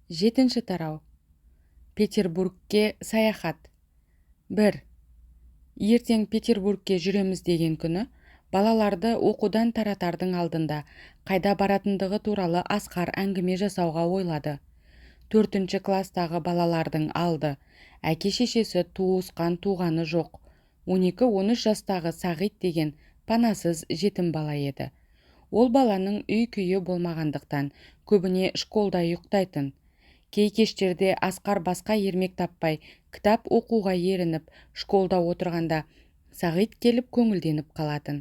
Жетінші тарау. Петербургке саяхат. 1. Ертең Петербургке жүреміз деген күні балаларды оқудан таратардың алдында қайда баратындығы туралы Асқар әңгіме жасауға ойлады. 4-ші кластағы балалардың алды. Әке-шешесі туысқан туғаны жоқ. 12-13 жастағы Сағит деген панасыз жетім бала еді. Ол баланың үй-күйі болмағандықтан көбіне школда ұйықтайтын. Кей кештерде Асқар басқа ермек таппай, кітап оқуға ерініп, школда отырғанда Сағит келіп көңілденіп қалатын.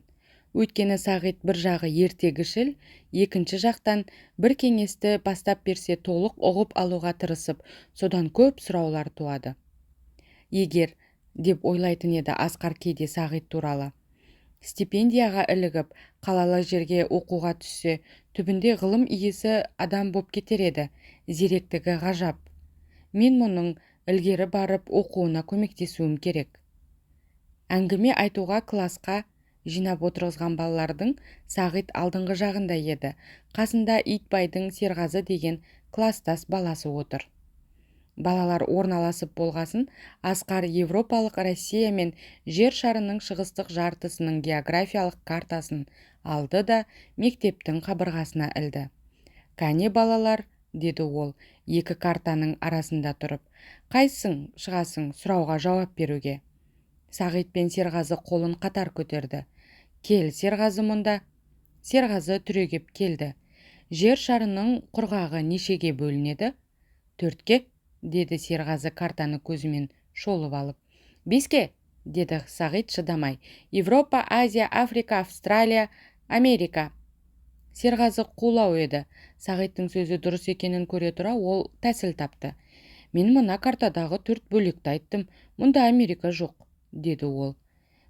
Өйткені Сағит бір жағы ертегішіл, екінші жақтан бір кеңесті бастап берсе толық ұғып алуға тырысып, содан көп сұраулар туады. Егер, деп ойлайтын еді Асқар кейде Сағит туралы. Стипендияға ілігіп, қалалы жерге оқуға түссе, түбінде ғылым иесі адам боп кетер еді, зеректігі ғажап. Мен мұның ілгері барып оқуына көмектесуім керек. Әңгіме айтуға класқа жинап отырғызған балалардың Сағит алдыңғы жағында еді. Қасында Итбайдың Серғазы деген кластас баласы отыр. Балалар орналасып болғасын, Асқар Европалық Россия мен жер шарының шығыстық жартысының географиялық картасын алды да мектептің қабырғасына ілді. «Кәне балалар», деді ол, екі картаның арасында тұрып. «Қайсың шығасың сұрауға жауап беруге?» Сағит пен Серғазы қолын қатар көтерді. «Кел, Серғазы мұнда». Серғазы түрегеп келді. «Жер шарының құрғағы нешеге бөлінеді?» «4-ке», деді Серғазы картаны көзімен шолып алып. «5-ке», деді Сағит шыдамай. «Европа, Азия, Африка, Австралия, Америка». Серғазы қулау еді. Сағиттың сөзі дұрыс екенін көре тұра ол тәсіл тапты. «Мен мына картадағы 4 бөлікті айттым, мұнда Америка жоқ», деді ол.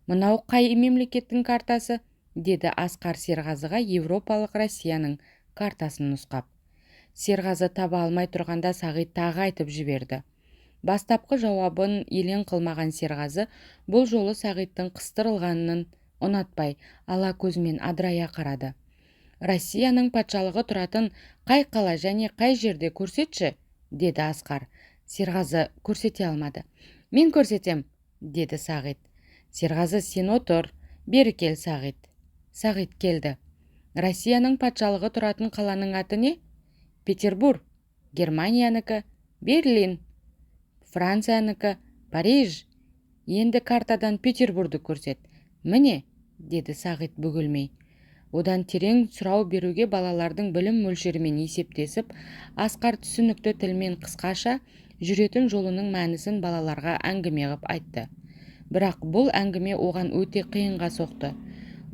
«Мынау қай мемлекеттің картасы?» деді Асқар Серғазыға Европалық Россияның картасын нұсқап. Серғазы таба алмай тұрғанда Сағит тағы айтып жіберді. Бастапқы жауабын елең қылмаған Серғазы бұл жолы Сағиттың қыстырылғанын ұнатпай, ала көзімен адырая қарады. «Россияның патшалығы тұратын қай қала және қай жерде көрсетші?» деді Асқар. Серғазы көрсете алмады. «Мен көрсетем», деді Сағит. Серғазы, «Сен отыр, бері кел, Сағит». Сағит келді. «Россияның патшалығы тұратын қаланың аты не?» «Петербург», «Германияныкі», «Берлин», «Францияныкі», «Париж». «Енді картадан Петербургті көрсет». «Міне», деді Сағит бүгілмей. Одан терең сұрау беруге балалардың білім мөлшерімен есептесіп, Асқар түсінікті тілмен қысқаша жүретін жолының мәнісін балаларға әңгіме ғып айтты. Бірақ бұл әңгіме оған өте қиынға соқты.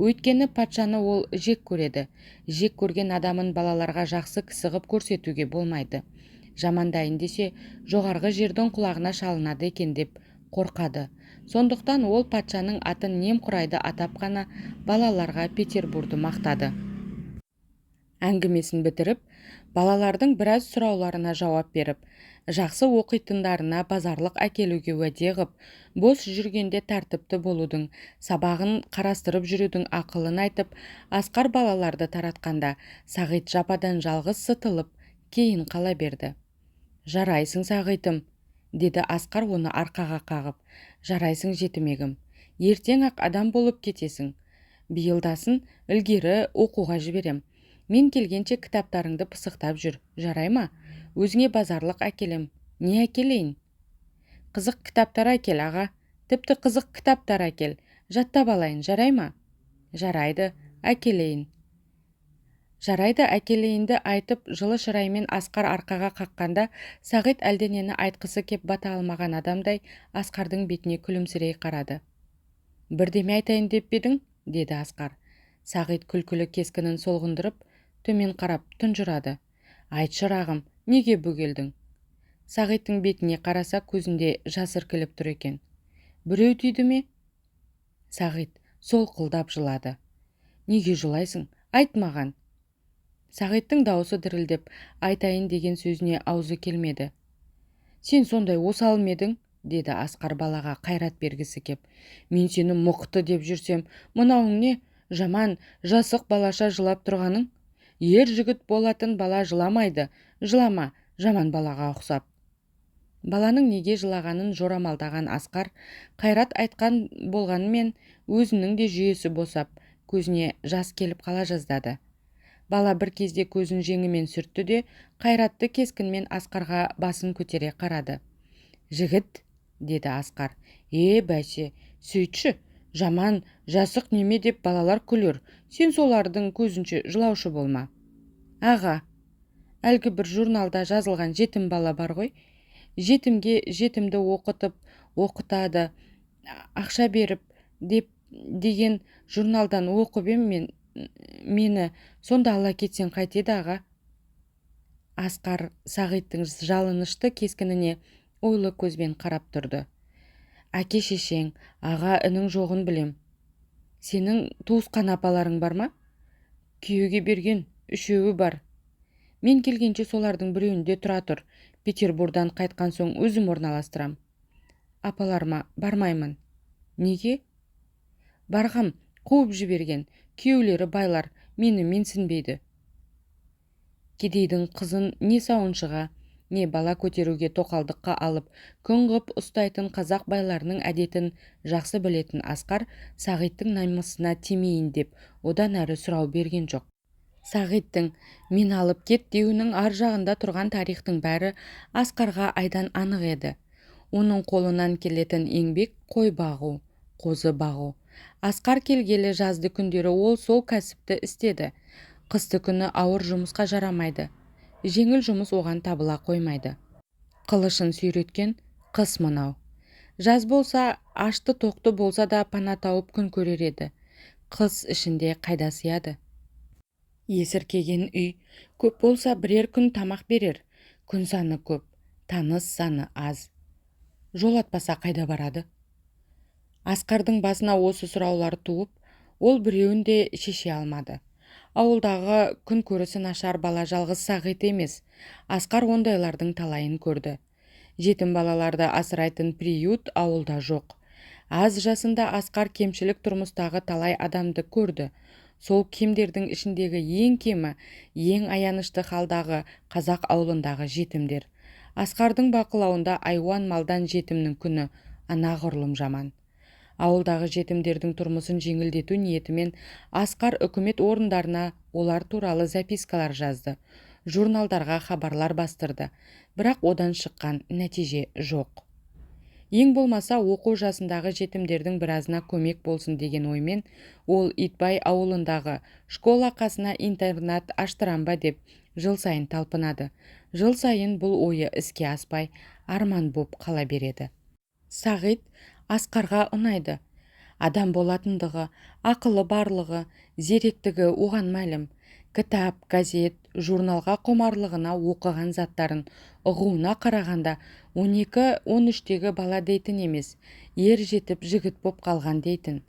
Өйткені патшаны ол жек көреді. Жек көрген адамын балаларға жақсы кісі ғып көрсетуге болмайды. Жамандайын десе, жоғарғы жердің құлағына шалынады екен деп қорқады. Сондықтан ол патшаның атын немқұрайды атап қана балаларға Петербургті мақтады. Әңгімесін бітіріп, балалардың біраз сұрауларына жауап беріп, жақсы оқитындарына базарлық әкелуге уәде ғып, бос жүргенде тәртіпті болудың, сабағын қарастырып жүрудің ақылын айтып, Асқар балаларды таратқанда Сағит жападан жалғыз сытылып, кейін қала берді. «Жарайсың, Сағитым», деді Асқар оны арқаға қағып. «Жарайсың, жетімегім. Ертең-ақ адам болып кетесің. Биылдасын ілгері оқуға жіберем. Мен келгенше кітаптарыңды пысықтап жүр, жарай ма? Өзіңе базарлық әкелем. Не әкелейін?» «Қызық кітаптар әкел, аға. Тіпті қызық кітаптар әкел. Жаттап алайын, жарай ма?» «Жарайды, әкелейін». «Жарайды, әкелейінді» айтып, жылы шыраймен Асқар арқаға қаққанда, Сағит әлденені айтқысы кеп бата алмаған адамдай Асқардың бетіне күлімсірей қарады. «Бірдеме айтайын деп бедің?» деді Асқар. Сағит күлкілі кескінін солғындырып, төмен қарап тұнжырады. «Айт, шырағым, неге бөгелдің?» Сағиттың бетіне қараса көзінде жас іркіліп тұр екен. «Біреу түйді ме?» Сағит солқылдап жылады. «Неге жылайсың? Айт маған». Сағиттың даусы дірілдеп, айтайын деген сөзіне аузы келмеді. «Сен сондай осал ма едің?» деді Асқар балаға қайрат бергісі кеп. «Мен сені мықты деп жүрсем, мынауың не? Жаман, жасық балаша жылап тұрғаның? Ер жігіт болатын бала жыламайды. Жылама, жаман балаға ұқсап. Баланың неге жылағанын жорамалдаған Асқар Қайрат айтқан болғанымен өзінің де жүйесі босап, көзіне жас келіп қала жаздады. Бала бір кезде көзін жеңімен сүртті де Қайратты кескінмен Асқарға басын көтере қарады. «Жігіт», деді Асқар. Бәсе, сөйтші, жаман, жасық неме деп балалар күлер, сен солардың көзінше жылаушы болма. Аға, әлгі бір журналда жазылған жетім бала бар ғой, жетімге жетімді оқытады, ақша беріп деген журналдан оқып ем мені сонда ала кетсең қайтеді, аға? Асқар Сағиттың жалынышты кескініне ойлы көзбен қарап тұрды. Әке шешең, аға інің жоғын білем. Сенің туысқан апаларың бар ма? Күйеуге берген 3-еуі бар. Мен келгенше солардың біреуінде тұра тұр. Петербурдан қайтқан соң өзім орналастырам. Апаларыма бармаймын. Неге? Барғам, қуып жіберген. Күйеулері байлар, мені менсінбейді. Кедейдің қызын не сауыншыға, не бала көтеруге тоқалдыққа алып, күн ғып ұстайтын қазақ байларының әдетін жақсы білетін Асқар Сағиттың намысына тимейін деп одан әрі сұрау берген жоқ. Сағиттың «мен алып кет» деуінің ар жағында тұрған тарихтың бәрі Асқарға айдан анық еді. Оның қолынан келетін еңбек қой бағу, қозы бағу. Асқар келгелі жазды күндері ол сол кәсіпті істеді. Қысты күні ауыр жұмысқа жарамайды. Жеңіл жұмыс оған табыла қоймайды. Қылышын сүйреткен қыс мынау. Жаз болса, ашты тоқты болса да пана тауып күн көрер еді. Қыс ішінде қайда сияды? Есіркеген үй көп болса бірер күн тамақ берер. Күн саны көп, таныс саны аз. Жол атпаса қайда барады? Асқардың басына осы сұраулар туып, ол біреуін де шеше алмады. Ауылдағы күн көрісі нашар бала жалғыз Сағит емес. Асқар ондайлардың талайын көрді. Жетім балаларды асырайтын приют ауылда жоқ. Аз жасында Асқар кемшілік тұрмыстағы талай адамды көрді. Сол кемдердің ішіндегі ең кемі, ең аянышты халдағы қазақ ауылындағы жетімдер. Асқардың бақылауында айуан малдан жетімнің күні анағұрлым жаман. Ауылдағы жетімдердің тұрмысын жеңілдету ниетімен Асқар үкімет орындарына олар туралы запискалар жазды. Журналдарға хабарлар бастырды. Бірақ одан шыққан нәтиже жоқ. Ең болмаса оқу жасындағы жетімдердің біразына көмек болсын деген оймен ол Итбай ауылындағы школа қасына интернат аштырам ба деп жыл сайын талпынады. Жыл сайын бұл ойы іске аспай арман боп қала береді. Сағит Асқарға ұнайды. Адам болатындығы, ақылы барлығы, зеректігі оған мәлім. Кітап, газет, журналға құмарлығына оқыған заттарын ұғуына қарағанда 12-13-тегі бала дейтін емес, ер жетіп жігіт боп қалған дейтін.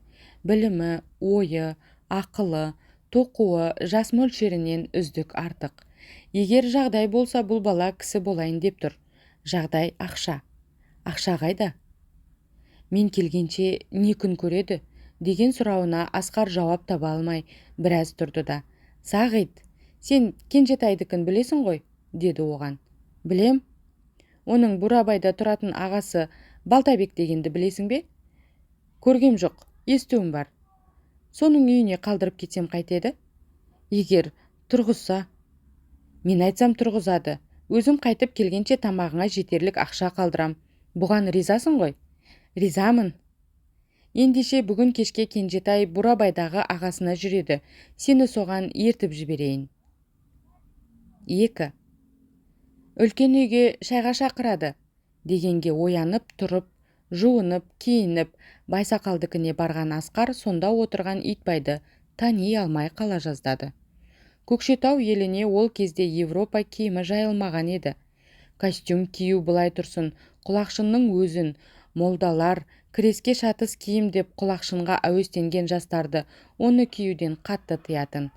Білімі, ойы, ақылы, тоқуы жас мөлшерінен үздік артық. Егер жағдай болса бұл бала кісі болайын деп тұр. Жағдай ақша. Ақша қайда? Мен келгенше не күн көреді? Деген сұрауына Асқар жауап таба алмай біраз тұрды да. Сағит, сен Кенжетайдікін білесің ғой? Деді оған. Білем. Оның Бурабайда тұратын ағасы Балтабек дегенді білесің бе? Көргем жоқ, естуім бар. Соның үйіне қалдырып кетсем қайтеді? Егер тұрғызса. Мен айтсам тұрғызады. Өзім қайтып келгенше тамағыңа жетерлік ақша қалдырам. Бұған ризасың ғой? Ризамын. Ендеше бүгін кешке Кенжетай Бурабайдағы ағасына жүреді. Сені соған ертіп жіберейін. 2. Үлкен үйге шайға шақырады. Дегенге оянып, тұрып, жуынып, киініп, Байсақалдікіне барған Асқар сонда отырған Итбайды тани алмай қала жаздады. Көкшетау еліне ол кезде Европа киімі жайылмаған еді. Костюм кию былай тұрсын, құлақшынның өзін, молдалар, креске шатыс киім деп құлақшынға әуестенген жастарды оны киюден қатты тыятын.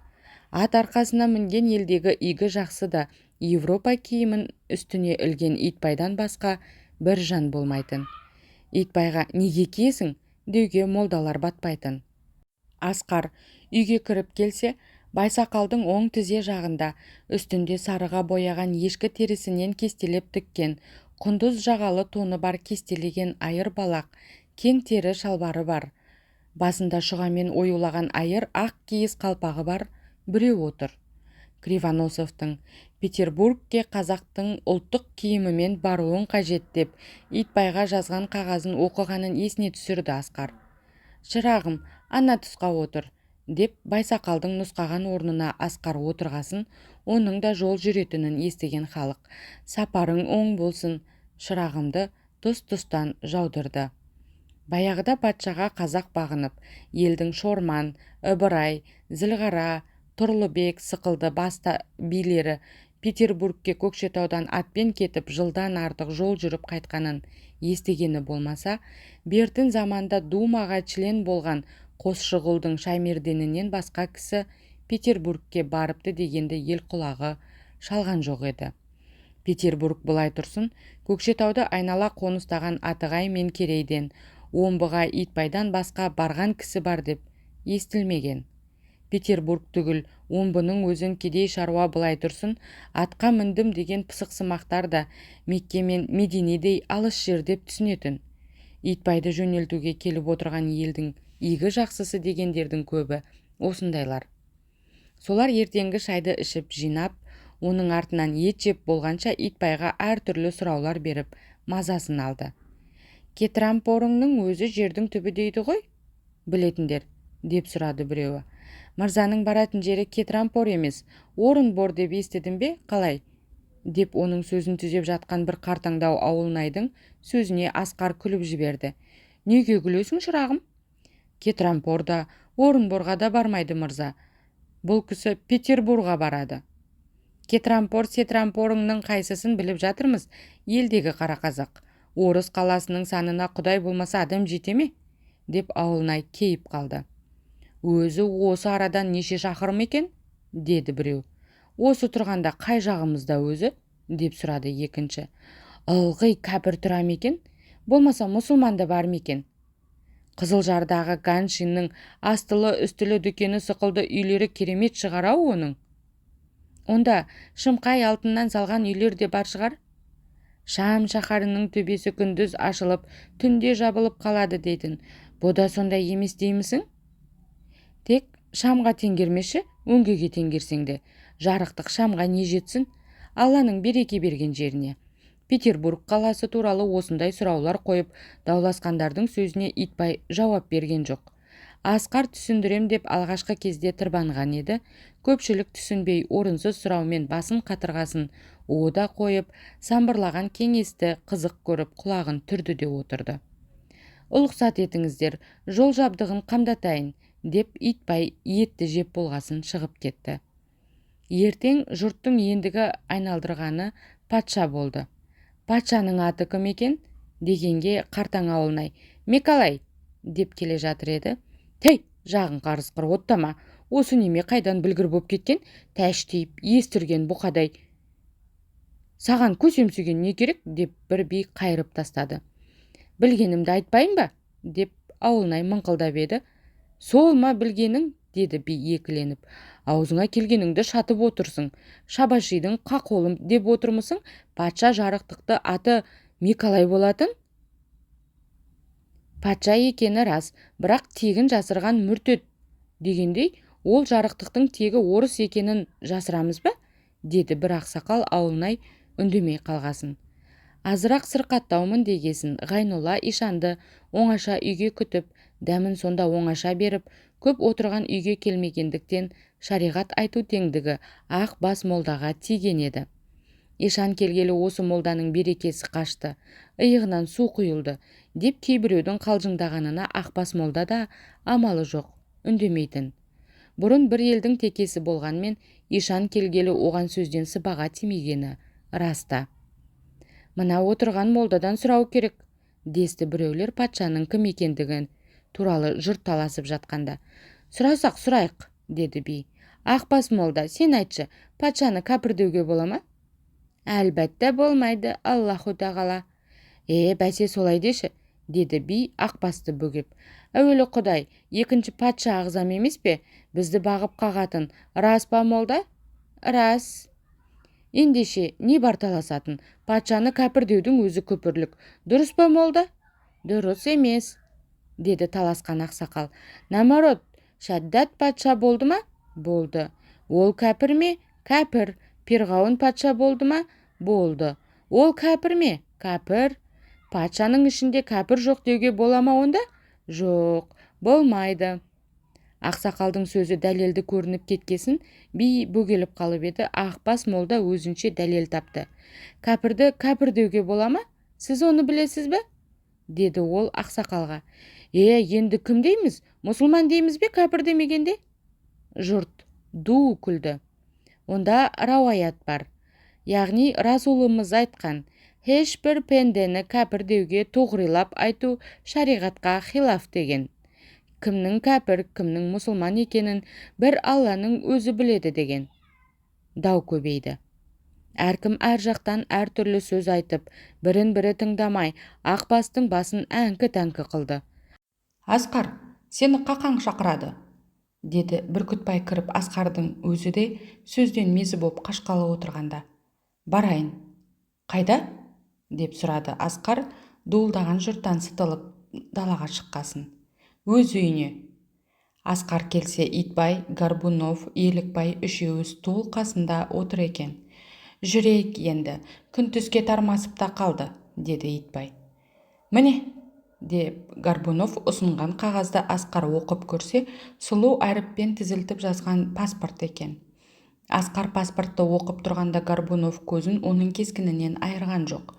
Ат арқасына мінген елдегі игі жақсы да Европа киімін үстіне ілген Итбайдан басқа бір жан болмайтын. Итбайға неге киесің деуге молдалар батпайтын. Асқар үйге кіріп келсе, Байсақалдың оң тізе жағында үстінде сарыға бояған ешкі терісінен кестелеп тіккен құндыз жағалы тоны бар кестелеген айыр балақ, кең тері шалбары бар. Басында шұғамен оюлаған айыр ақ киіз қалпағы бар біреу отыр. Кривоносовтың Петербургке қазақтың ұлттық киімімен баруын қажет деп Итбайға жазған қағазын оқығанын есіне түсірді Асқар. «Шырағым, ана тұсқа отыр», деп Байсақалдың нұсқаған орнына Асқар отырғасын, оның да жол жүретінін естіген халық «Сапарың оң болсын» шырағымды тұс-тұстан жаудырды. Баяғыда патшаға қазақ бағынып, елдің Шорман, Ыбырай, Зілғара, Тұрлыбек сықылды баста билері Петербургке Көкшетаудан атпен кетіп жылдан артық жол жүріп қайтқанын естігені болмаса, бертін заманда думаға член болған Қосшығұлдың Шаймерденінен басқа кісі Петербургке барыпты дегенде ел құлағы шалған жоқ еді. Петербург былай тұрсын, Көкшетауды айнала қоныстаған Атығай мен Керейден, Омбыға Итбайдан басқа барған кісі бар деп естілмеген. Петербург түгіл, Омбының өзін кедей шаруа былай тұрсын, атқа міндім деген пысықсымақтар да Мекке мен Мединедей алыс жер деп түсінетін. Итбайды жөнелтуге келіп отырған елдің игі жақсысы дегендердің көбі осындайлар. Солар ертеңгі шайды ішіп жинап, оның артынан ет жеп болғанша Итбайға әртүрлі сұраулар беріп мазасын алды. «Кетрампорыңның өзі жердің түбі дейді ғой, білетіндер?» деп сұрады біреуі. «Мырзаның баратын жері Кетрампор емес, Орынбор деп естідім бе, қалай?» деп оның сөзін түзеп жатқан бір қартаңдау ауылнайдың сөзіне Асқар күліп жіберді. «Неге күлесің, шырағым? Кетрампорда, Орынборға да бармайды мырза. Бұл кісі Петербурға барады». «Кетрампор-сетрампорыңның қайсысын біліп жатырмыз, елдегі қара қазақ. Орыс қаласының санына құдай болмаса адам жете ме?» деп ауылнай кейіп қалды. «Өзі осы арадан неше шақырым екен?» деді біреу. «Осы тұрғанда қай жағымызда өзі?» деп сұрады екінші. «Ылғи кәпір тұра ма екен? Болмаса мұсылман да бар ма екен?» «Қызылжардағы Ганшиннің астылы-үстілі дүкені сықылды үйлері керемет шығар-ау оның?» «Онда Шымқай алтыннан салған үйлер де бар шығар?» «Шам шаһарының төбесі күндіз ашылып, түнде жабылып қалады дейтін. Бұ да сондай емес деймісің?» «Тек шамға теңгермеші, өңгеге теңгерсең де. Жарықтық шамға не жетсін? Алланың береке берген жеріне». Петербург қаласы туралы осындай сұраулар қойып, дауласқандардың сөзіне Итбай жауап берген жоқ. Асқар түсіндірем деп алғашқы кезде тырбанған еді. Көпшілік түсінбей орынсыз сұраумен басын қатырғасын ода қойып, самбырлаған кеңесті қызық көріп құлағын түрді де отырды. «Ұлықсат етіңіздер, жол жабдығын қамдатайын», деп Итбай етті жеп болғасын шығып кетті. Ертең жұрттың ендігі айналдырғаны патша болды. «Патшаның аты кім екен?» дегенге қартаң ауылнай «Мекалай» деп келе жатыр еді. «Тәй, жағын қарысқыр оттама, осы неме қайдан білгір боп кеткен, тәштейіп естірген бұқадай. Саған көсемсіген не керек?» деп бір би қайырып тастады. «Білгенімді айтпайын ба?» деп ауылнай мыңқылдап еді. «Сол ма білгенің?» деді би екіленіп. «Аузыңа келгеніңді шатып отырсың. Шабашидың қақолым деп отырмысың? Патша жарықтықты аты Мекалай болатын?» «Патша екені рас, бірақ тегін жасырған мүртет дегендей, ол жарықтықтың тегі орыс екенін жасырамыз ба?» деді бір ақсақал ауылнай үндемей қалғасын. Азырақ сырқаттаумын дегесін Ғайнулла ишанды оңаша үйге күтіп, дәмін сонда оңаша беріп, көп отырған үйге келмегендіктен шариғат айту теңдігі ақ бас молдаға тиген еді. Ишан келгелі осы молданың берекесі қашты, иығынан су құйылды деп кейбіреудің қалжыңдағанына ақбас молда да амалы жоқ, үндемейтін. Бұрын бір елдің текесі болғанмен, Ишан келгелі оған сөзден сыбаға тимегені раста. «Мына отырған молдадан сұрау керек», десті біреулер патшаның кім екендігін туралы жұрт таласып жатқанда. «Сұрасақ сұрайық», деді би. «Ақбас молда, сен айтшы, патшаны кәпір деуге бола ма?» «Әлбәттә болмайды, Аллаху тағала». «Бәсе солай деші», деді би ақбасты бөгеп. әуелі Құдай, екінші патша ағзам емес пе? Бізді бағып қағатын. Рас па, молда? Рас. Ендеше не бар таласатын? Патшаны кәпір деудің өзі күпірлік. Дұрыс па, молда? Дұрыс емес, деді таласқан ақсақал. Намарот, Шәддат патша болды ма? Болды. Ол кәпір ме? Кәпір. Перғауын патша болды ма? Болды. Ол кәпір ме? Кәпір. Патшаның ішінде кәпір жоқ деуге бола ма онда? Жоқ, болмайды. Ақсақалдың сөзі дәлелді көрініп кеткесін, би бөгеліп қалып еді. Ақбас молда өзінше дәлел тапты. Кәпірді кәпір деуге бола ма? Сіз оны білесіз бе? Деді ол ақсақалға. Енді кім дейміз? Мұсылман дейміз бе кәпір демегенде? Жұрт ду күлді. Онда рауаят бар. Яғни Расулымыз айтқан, ешбір пендені кәпір деуге тоғрилап айту шариғатқа хилаф деген. Кімнің кәпір, кімнің мұсылман екенін бір Алланың өзі біледі деген. Дау көбейді. Әркім әр жақтан әртүрлі сөз айтып, бірін-бірі тыңдамай, Ақбастың басын әңкі-тәңкі қылды. Асқар, сені қақаң шақырады, деді Бүркітбай кіріп. Асқардың өзі де сөзден мезі боп қашқалы отырғанда. Барайын. Қайда? Деп сұрады Асқар, дуылдаған жұрттан сытылып далаға шыққасын. Өз үйіне. Асқар келсе Итбай, Горбунов, Елікбай үшеуі стул қасында отыр екен. Жүрейік енді, күн түске тармасып та қалды, деді Итбай. Міне, деп Горбунов ұсынған қағазды Асқар оқып көрсе, сұлу әріппен тізілтіп жазған паспорт екен. Асқар паспортты оқып тұрғанда Горбунов көзін оның кескінінен айырған жоқ.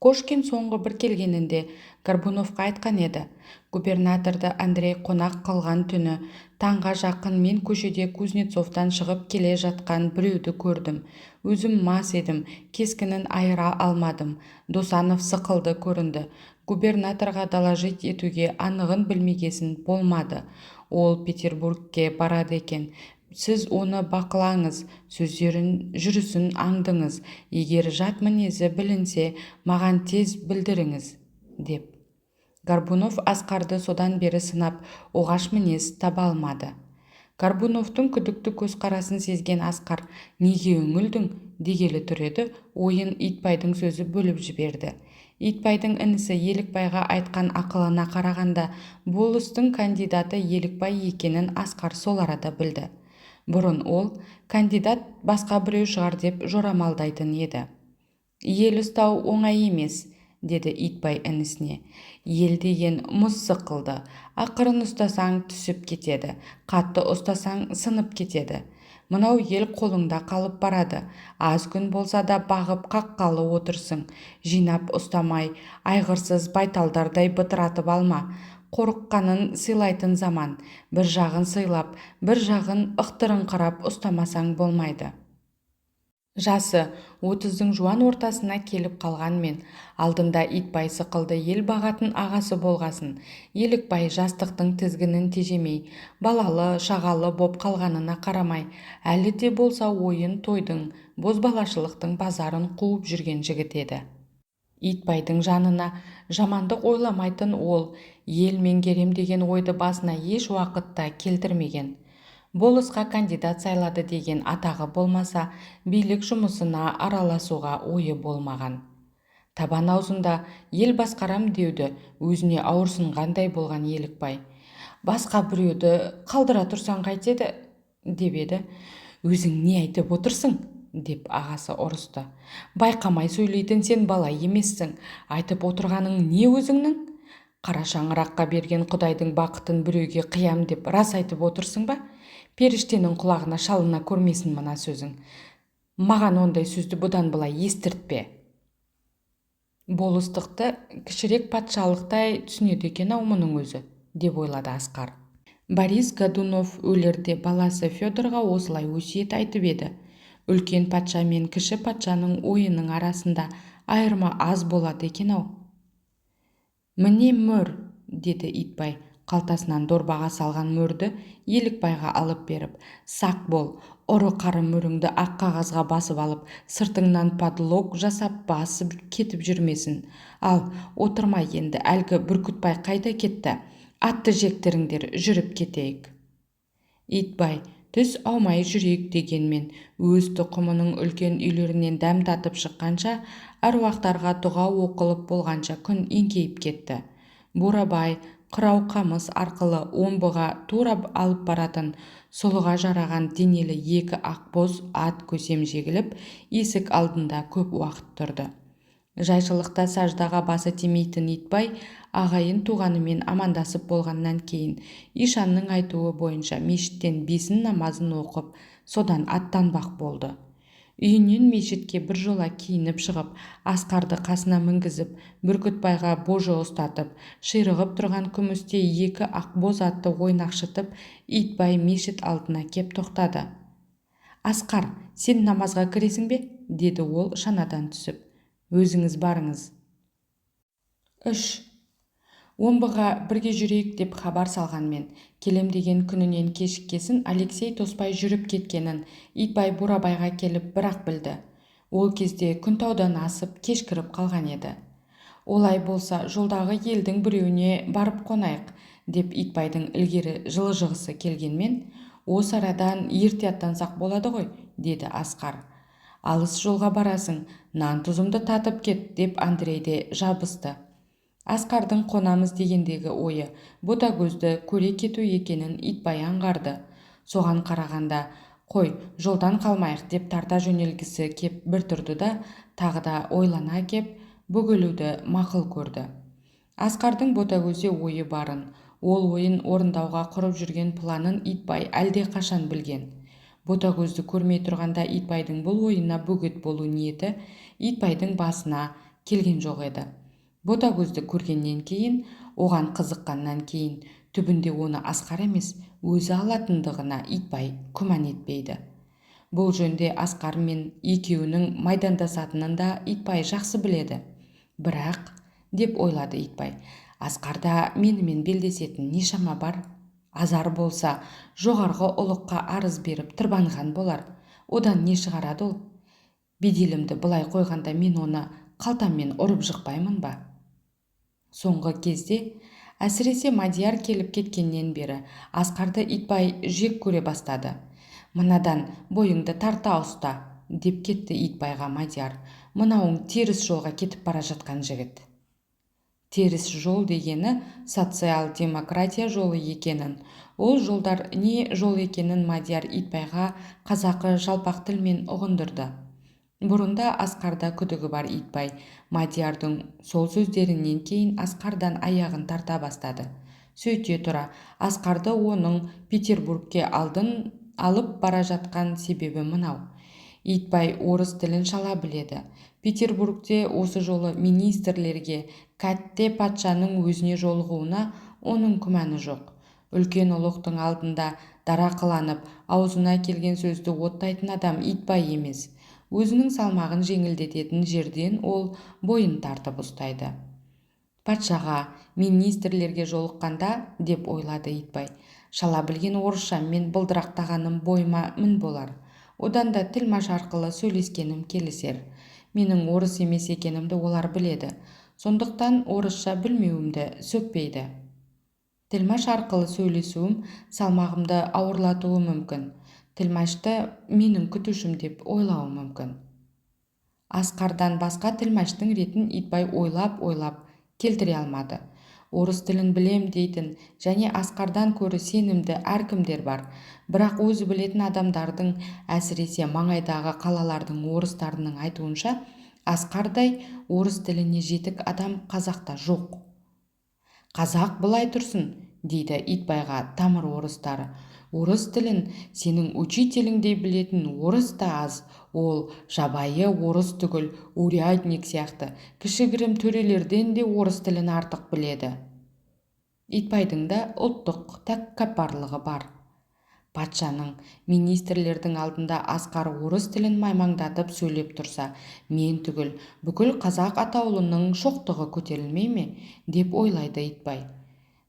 Кошкин соңғы бір келгенінде Горбуновқа айтқан еді. Губернаторды Андрей қонақ қылған түні таңға жақын мен көшеде Кузнецовтан шығып келе жатқан біреуді көрдім. Өзім мас едім, кескінін айыра алмадым. Досанов сықылды көрінді. Губернаторға доложить етуге анығын білмегесін болмады. Ол Петербургке барады екен. Сіз оны бақылаңыз, сөздерін, жүрісін аңдыңыз. Егер жат мінезі білінсе, маған тез білдіріңіз, деп. Горбунов Асқарды содан бері сынап, оғаш мінез таба алмады. Горбуновтың күдікті көзқарасын сезген Асқар, неге үңілдің дегелі тұр еді, ойын Итбайдың сөзі бөліп жіберді. Итбайдың інісі Елікбайға айтқан ақылына қарағанда, болыстың кандидаты Елікбай екенін Асқар сол арада білді. Бұрын ол кандидат басқа біреу шығар деп жорамалдайтын еді. Ел ұстау оңай емес, деді Итбай інісіне. Ел деген мұз сықылды. Ақырын ұстасаң түсіп кетеді, қатты ұстасаң сынып кетеді. Мынау ел қолыңда қалып барады. Аз күн болса да бағып қаққалы отырсың. Жинап ұстамай, айғырсыз байталдардай бытыратып алма. Қорыққанын сыйлайтын заман. Бір жағын сыйлап, бір жағын ықтырыңқырап ұстамасаң болмайды. Жасы 30-дың жуан ортасына келіп қалғанмен, алдында Итбай сықылды ел бағатын ағасы болғасын. Елікбай жастықтың тізгінін тежемей, балалы, шағалы боп қалғанына қарамай, әлі де болса ойын тойдың, бозбалашылықтың базарын қуып жүрген жігіт еді. Итбайдың жанына жамандық ойламайтын ол, ел меңгерем деген ойды басына еш уақытта келтірмеген. Болысқа кандидат сайлады деген атағы болмаса, билік жұмысына араласуға ойы болмаған. Табан аузында ел басқарам деуді өзіне ауырсынғандай болған Елікбай. Басқа біреуді қалдыра тұрсаң қайтеді, деп еді. Өзің не айтып отырсың? Деп ағасы ұрысты. Байқамай сөйлейтін сен бала емессің. Айтып отырғаның не өзіңнің? Қара шаңыраққа берген Құдайдың бақытын біреуге қиям деп рас айтып отырсың ба? Періштенің құлағына шалына көрмесін мына сөзің. Маған ондай сөзді бұдан былай естіртпе. Болыстықты кішірек патшалықтай түсінеді екен-ау мұның өзі, деп ойлады Асқар. Борис Годунов өлерде баласы Федорға осылай өсиет айтып еді. Үлкен патша мен кіші патшаның ойының арасында айырма аз болады екен-ау. Міне мөр, деді Итбай, қалтасынан дорбаға салған мөрді Елікбайға алып беріп. Сақ бол, ұры қары мөріңді ақ қағазға басып алып, сыртыңнан подлог жасап басып кетіп жүрмесін. Ал отырмай енді, әлгі Бүркітбай қайда кетті? Атты жектіріңдер, жүріп кетейік. Итбай, түс аумай жүрейік дегенмен, өз тұқымының үлкен үйлерінен дәм татып шыққанша, әруақтарға дұға оқылып болғанша күн еңкейіп кетті. Бурабай, қырау қамыс арқылы омбыға тура алып баратын сұлыға жараған денелі екі ақбоз ат көсем жегіліп, есік алдында көп уақыт тұрды. Жайшылықта саждаға басы тимейтін Итбай ағайын туғанымен амандасып болғаннан кейін ишанның айтуы бойынша мешіттен бесін намазын оқып, содан аттанбақ болды. Үйінен мешітке біржола киініп шығып, Асқарды қасына мінгізіп, Бүркітбайға божы ұстатып, ширығып тұрған күмісте екі ақбоз атты ойнақшытып, Итбай мешіт алдына кеп тоқтады. Асқар, сен намазға кіресің бе? Деді ол шанадан түсіп. Өзіңіз барыңыз. 3. Омбыға бірге жүрейік деп хабар салғанмен, келем деген күнінен кешіккесін Алексей тоспай жүріп кеткенін Итбай Бурабайға келіп бірақ білді. Ол кезде Күнтаудан асып кешкіріп қалған еді. Олай болса, жолдағы елдің біреуіне барып қонайық, деп Итбайдың ілгері жылы-жығысы келгенмен, осы арадан ерте аттансақ болады ғой, деді Асқар. Алыс жолға барасың, нан тұзымды татып кет, деп Андрей де жабысты. Асқардың қонамыз дегендегі ойы ботагөзді көре кету екенін Итбай аңғарды. Соған қарағанда, қой, жолдан қалмайық деп тарта жөнелгісі кеп бір тұрды да, тағы да ойлана кеп, бөгелуді мақұл көрді. Асқардың ботагөзде ойы барын, ол ойын орындауға құрып жүрген планын Итбай әлде қашан білген. Ботагөзді көрмей тұрғанда Итбайдың бұл ойына бөгет болу ниеті Итбайдың басына келген жоқ еді. Ботагөзді көргеннен кейін, оған қызыққаннан кейін, түбінде оны Асқар емес, өзі алатындығына Итбай күмән етпейді. Бұл жөнде Асқар мен екеуінің майдандасатынын да Итбай жақсы біледі. Бірақ, деп ойлады Итбай, Асқарда менімен белдесетін нешама бар? Азар болса, жоғарғы ұлыққа арыз беріп тырбанған болар. Одан не шығарады ол? Беделімді былай қойғанда мен оны қалтаммен ұрып жықпаймын ба? Соңғы кезде, әсіресе Мадияр келіп кеткеннен бері, Асқарды Итбай жек көре бастады. Мынадан бойыңды тарта ұста, деп кетті Итбайға Мадияр. Мынауың теріс жолға кетіп бара жатқан жігіт. Теріс жол дегені социал-демократия жолы екенін, ол жолдар не жол екенін Мадияр Итбайға қазақы жалпақ тілмен ұғындырды. Бұрында Асқарда күдігі бар Итбай, Мадиярдың сол сөздерінен кейін Асқардан аяғын тарта бастады. Сөйте тұра, Асқарды оның Петербургке алдын алып бара жатқан себебі мынау. Итбай орыс тілін шала біледі. Петербургте осы жолы министрлерге, кәтте патшаның өзіне жолығуына оның күмәні жоқ. Үлкен ұлықтың алдында дарақыланып, аузына келген сөзді оттайтын адам Итбай емес. Өзінің салмағын жеңілдететін жерден ол бойын тартып ұстайды. Патшаға, министрлерге жолыққанда, деп ойлады Итбай, шала білген орысшаммен былдырақтағаным бойыма мін болар. Одан да тілмаш арқылы сөйлескенім келісер. Менің орыс емес екенімді олар біледі. Сондықтан орысша білмеуімді сөкпейді. Тілмаш арқылы сөйлесуім салмағымды ауырлатуы мүмкін. Тілмашты менің күтушім деп ойлауы мүмкін. Асқардан басқа тілмаштың ретін Итбай ойлап келтіре алмады. Орыс тілін білем дейтін және Асқардан көрі сенімді әркімдер бар. Бірақ өзі білетін адамдардың, әсіресе маңайдағы қалалардың орыстарының айтуынша, Асқардай орыс тіліне жетік адам қазақта жоқ. Қазақ былай тұрсын, дейді Итбайға тамыр орыстары. Орыс тілін сенің учителіңдей білетін орыс та аз. Ол жабайы орыс түгіл, урядник сияқты кішігірім төрелерден де орыс тілін артық біледі. Итбайдың да ұлттық тәкаппарлығы бар. Патшаның, министрлердің алдында Асқар орыс тілін маймаңдатып сөйлеп тұрса, мен түгіл, бүкіл қазақ атаулының шоқтығы көтерілмей ме, деп ойлайды Итбай.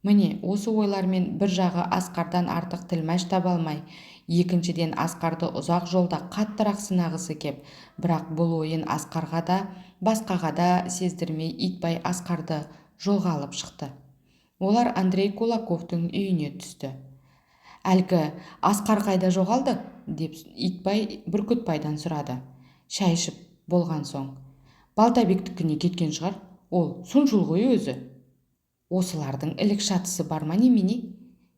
Міне, осы ойлармен бір жағы Асқардан артық тілмаш таба алмай, екіншіден Асқарды ұзақ жолда қаттырақ сынағысы кеп, бірақ бұл ойын Асқарға да, басқаға да сездірмей Итбай Асқарды жолға алып шықты. Олар Андрей Кулаковтың үйіне түсті. Әлгі Асқар қайда жоғалды деп Итбай Бүркітбайдан сұрады. Шай ішіп болған соң. Балтабектікіне кеткен шығар, ол соншыл ғой өзі. Осылардың ілік шатысы бар ма немене?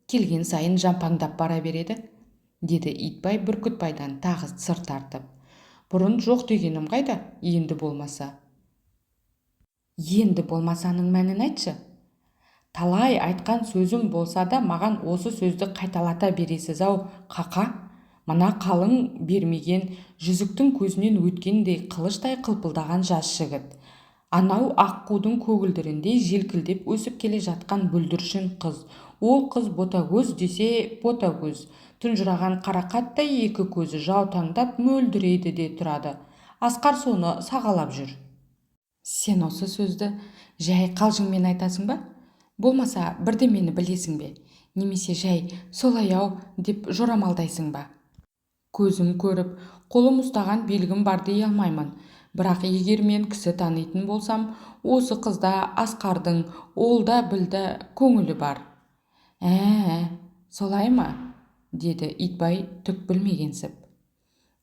Келген сайын жампаңдап бара береді, деді Итбай Бүркітбайдан тағы сыр тартып. Бұрын жоқ дегенім қайда, енді болмаса. Енді болмасаның мәнін айтшы. Талай айтқан сөзім болса да маған осы сөзді қайталата бересіз-ау, қақа. Мына қалың бермеген жүзіктің көзінен өткендей қылыштай қылпылдаған жас жігіт. Анау аққудың көгілдіріндей желкілдеп өсіп келе жатқан бүлдіршін қыз. Ол қыз ботагөз десе ботагөз. Тұнжыраған қарақаттай екі көзі жаутаңдап мөлдірейді де тұрады. Асқар соны сағалап жүр. Сен осы сөзді жай қалжыңмен айтасың ба? Болмаса бірдемені білесің бе? Немесе жай солай-ау деп жорамалдайсың ба? Көзім көріп, қолым ұстаған белгім бар дей алмаймын. Бірақ егер мен кісі танитын болсам, осы қызда Асқардың олда білді көңілі бар. Солай ма? Деді Итбай түк білмегенсіп.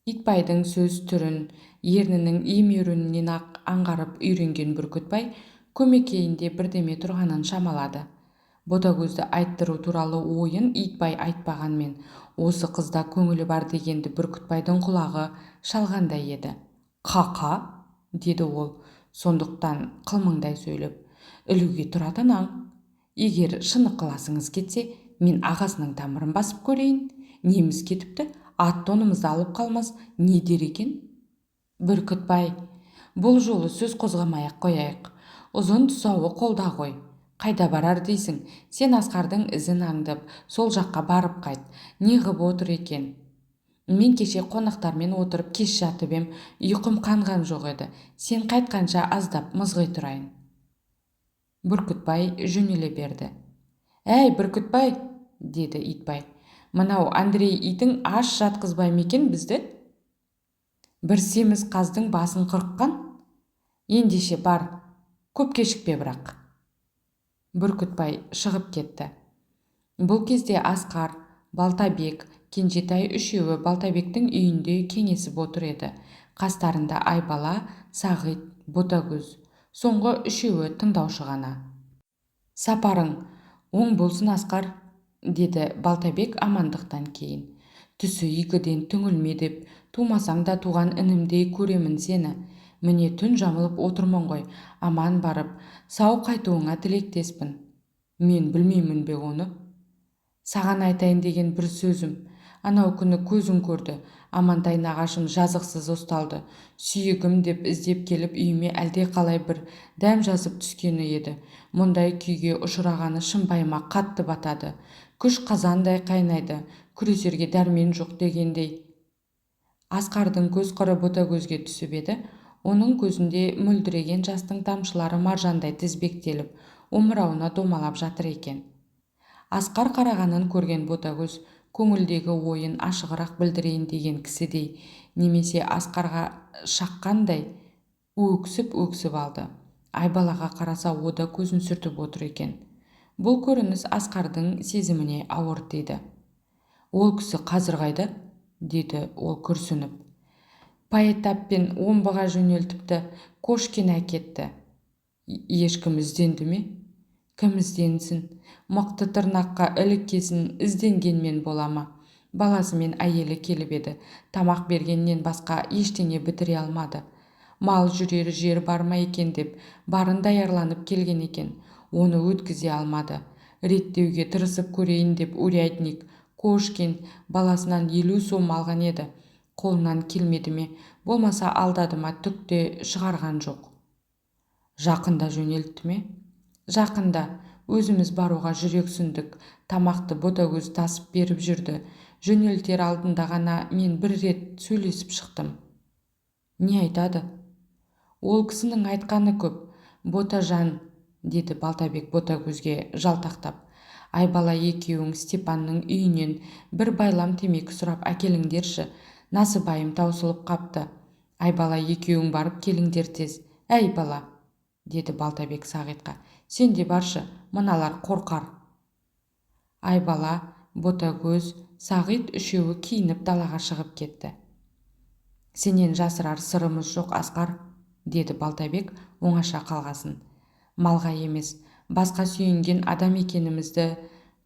Итбайдың сөз түрін, ернінің емеурінінен ақ аңғарып үйренген Бүркітбай көмекейінде бірдеме тұрғанын шамалады. Ботагөзді айттыру туралы ойын Итбай айтпағанмен, осы қызда көңілі бар дегенді Бүркітбайдың құлағы шалғандай еді. Қақа, деді ол, сондықтан қылмыңдай сөйлеп. Ілуге тұратын аң. Егер шыны қыласыңыз кетсе, мен ағасының тамырын басып көрейін. Неміз кетіпті, ат-тонымызды алып қалмас, не дер екен? Бүркітбай, бұл жолы сөз қозғамай-ақ қояйық. Ұзын тұсауы қолда ғой. Қайда барар дейсің? Сен Асқардың ізін аңдып, сол жаққа барып қайт. Не ғып отыр екен? Мен кеше қонақтармен отырып кеш жатып ем, ұйқым қанған жоқ еді. Сен қайтқанша аздап мызғи тұрайын. Бүркітбай жөнеле берді. Әй, Бүркітбай, деді Итбай. Мынау Андрей итің аш жатқызбай ма екен бізді? Бір семіз қаздың басын қырыққан? Ендеше бар, көп кешікпе бірақ. Бүркітбай шығып кетті. Бұл кезде Асқар, Балтабек, Кенжетай үшеуі Балтабектің үйінде кеңесіп отыр еді. Қастарында Айбала, Сағит, Ботагөз. Соңғы үшеуі тыңдаушы ғана. Сапарың оң болсын, Асқар, деді Балтабек амандықтан кейін. Түсі игіден түңілме деп, тумасаң да туған інімдей көремін сені. Міне түн жамылып отырмын ғой, аман барып, сау қайтуыңа тілектеспін. Мен білмеймін бе оны? Саған айтайын деген бір сөзім. Анау күні көзің көрді, Амантай нағашым жазықсыз ұсталды. Сүйегім деп іздеп келіп үйіме әлде қалай бір дәм жазып түскені еді. Мұндай күйге ұшырағаны шымбайыма қатты батады. Күш қазандай қайнайды, күресерге дәрмен жоқ дегендей. Асқардың көз қыры Ботагөзге түсіп еді. Оның көзінде мөлдіреген жастың тамшылары маржандай тізбектеліп, омырауына домалап жатыр екен. Асқар қарағанын көрген Ботагөз көңілдегі ойын ашығырақ білдірейін деген кісідей, немесе Асқарға шаққандай өксіп алды. Айбалаға қараса ода көзін сүртіп отыр екен. Бұл көрініс Асқардың сезіміне ауыр тиді. Ол кісі қазір қайда? Деді ол күрсініп. Пайтаппен омбыға жөнелтіпті, Кошкин әкетті. Ешкім ізденді ме? Кім ізденсін? Мықты тырнаққа іліккесін ізденгенмен болама. Баласы мен әйелі келіп еді. Тамақ бергеннен басқа ештеңе бітіре алмады. Мал жүрер жер бар ма екен деп барын даярланып келген екен. Оны өткізе алмады. Реттеуге тырысып көрейін деп урядник Кошкин баласынан 50 сом алған еді. Қолынан келмеді ме, болмаса алдады ма, түк те шығарған жоқ. Жақында жөнелтті ме? Жақында. Өзіміз баруға жүрексіндік. Тамақты Ботагөз тасып беріп жүрді. Жөнелтер алдында ғана мен бір рет сөйлесіп шықтым. Не айтады? Ол кісінің айтқаны көп. Ботажан, деді Балтабек Ботагөзге жалтақтап. Айбала екеуің Степанның үйінен бір байлам темекі сұрап әкеліңдерші. Насыбайым таусылып қапты. Айбала екеуің барып келіңдер тез. Әй бала, деді Балтабек Сағитқа. Сен де баршы, мыналар қорқар. Айбала, Ботагөз, Сағит үшеуі киініп далаға шығып кетті. Сенен жасырар сырымыз жоқ, Асқар, деді Балтабек оңаша қалғасын. Малға емес, басқа сүйенген адам екенімізді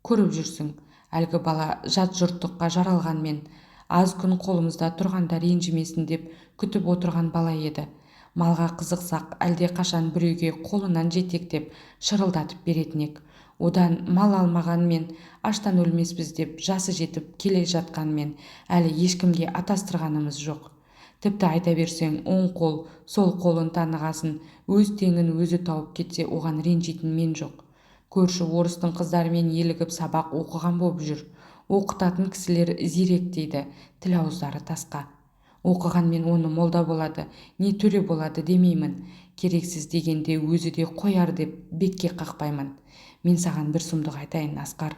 көріп жүрсің. Әлгі бала жат жұрттыққа жаралғанмен, аз күн қолымызда тұрғанда ренжімесін деп күтіп отырған бала еді. Малға қызықсақ, әлде қашан біреуге қолынан жетектеп шырылдатып беретінек. Одан мал алмағанмен, аштан өлмеспіз деп жасы жетіп келе жатқанмен, әлі ешкімге атастырғанымыз жоқ. Тіпті айта берсең, оң қол, сол қолын танығасын, өз теңін өзі тауып кетсе, оған ренжитін мен жоқ. Көрші орыстың қыздарымен елігіп сабақ оқыған боп жүр. Оқытатын кісілер зирек дейді, тіл ауыздары тасқа. Оқығанмен оны молда болады, не төре болады демеймін. Керексіз дегенде өзі де қояр деп бетке қақпаймын. Мен саған бір сұмдық айтайын, Асқар.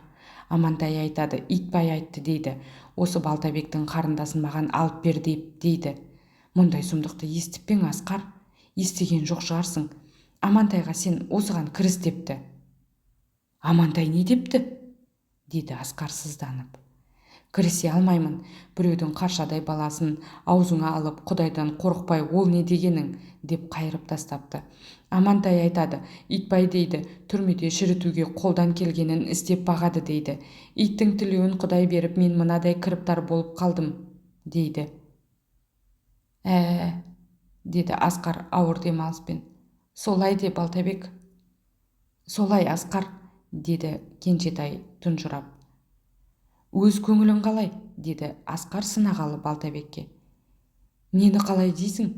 Амантай айтады, Итбай айтты дейді. Осы Балтабектің қарындасын маған алып бер дейді. Мұндай сұмдықты естіп пең, Асқар? Естіген жоқ шығарсың. Амантайға сен осыған кіріс депті. Амантай не депті? Деді Асқар сызданып. Кірісе алмаймын. Біреудің қаршадай баласын аузыңа алып, Құдайдан қорықпай, ол не дегенің, деп қайырып тастапты. Амантай айтады, Итбай дейді, түрмеде шірітуге қолдан келгенін істеп бағады дейді. Иттің тілеуін Құдай беріп, мен мынадай кіріптар болып қалдым, дейді. Деді Асқар ауыр демалыспен. Солай де, Балтабек. Солай, Асқар, деді Кенжетай тұнжырап. Өз көңілің қалай, деді Асқар сынағалы Балтабекке. Нені қалай дейсің?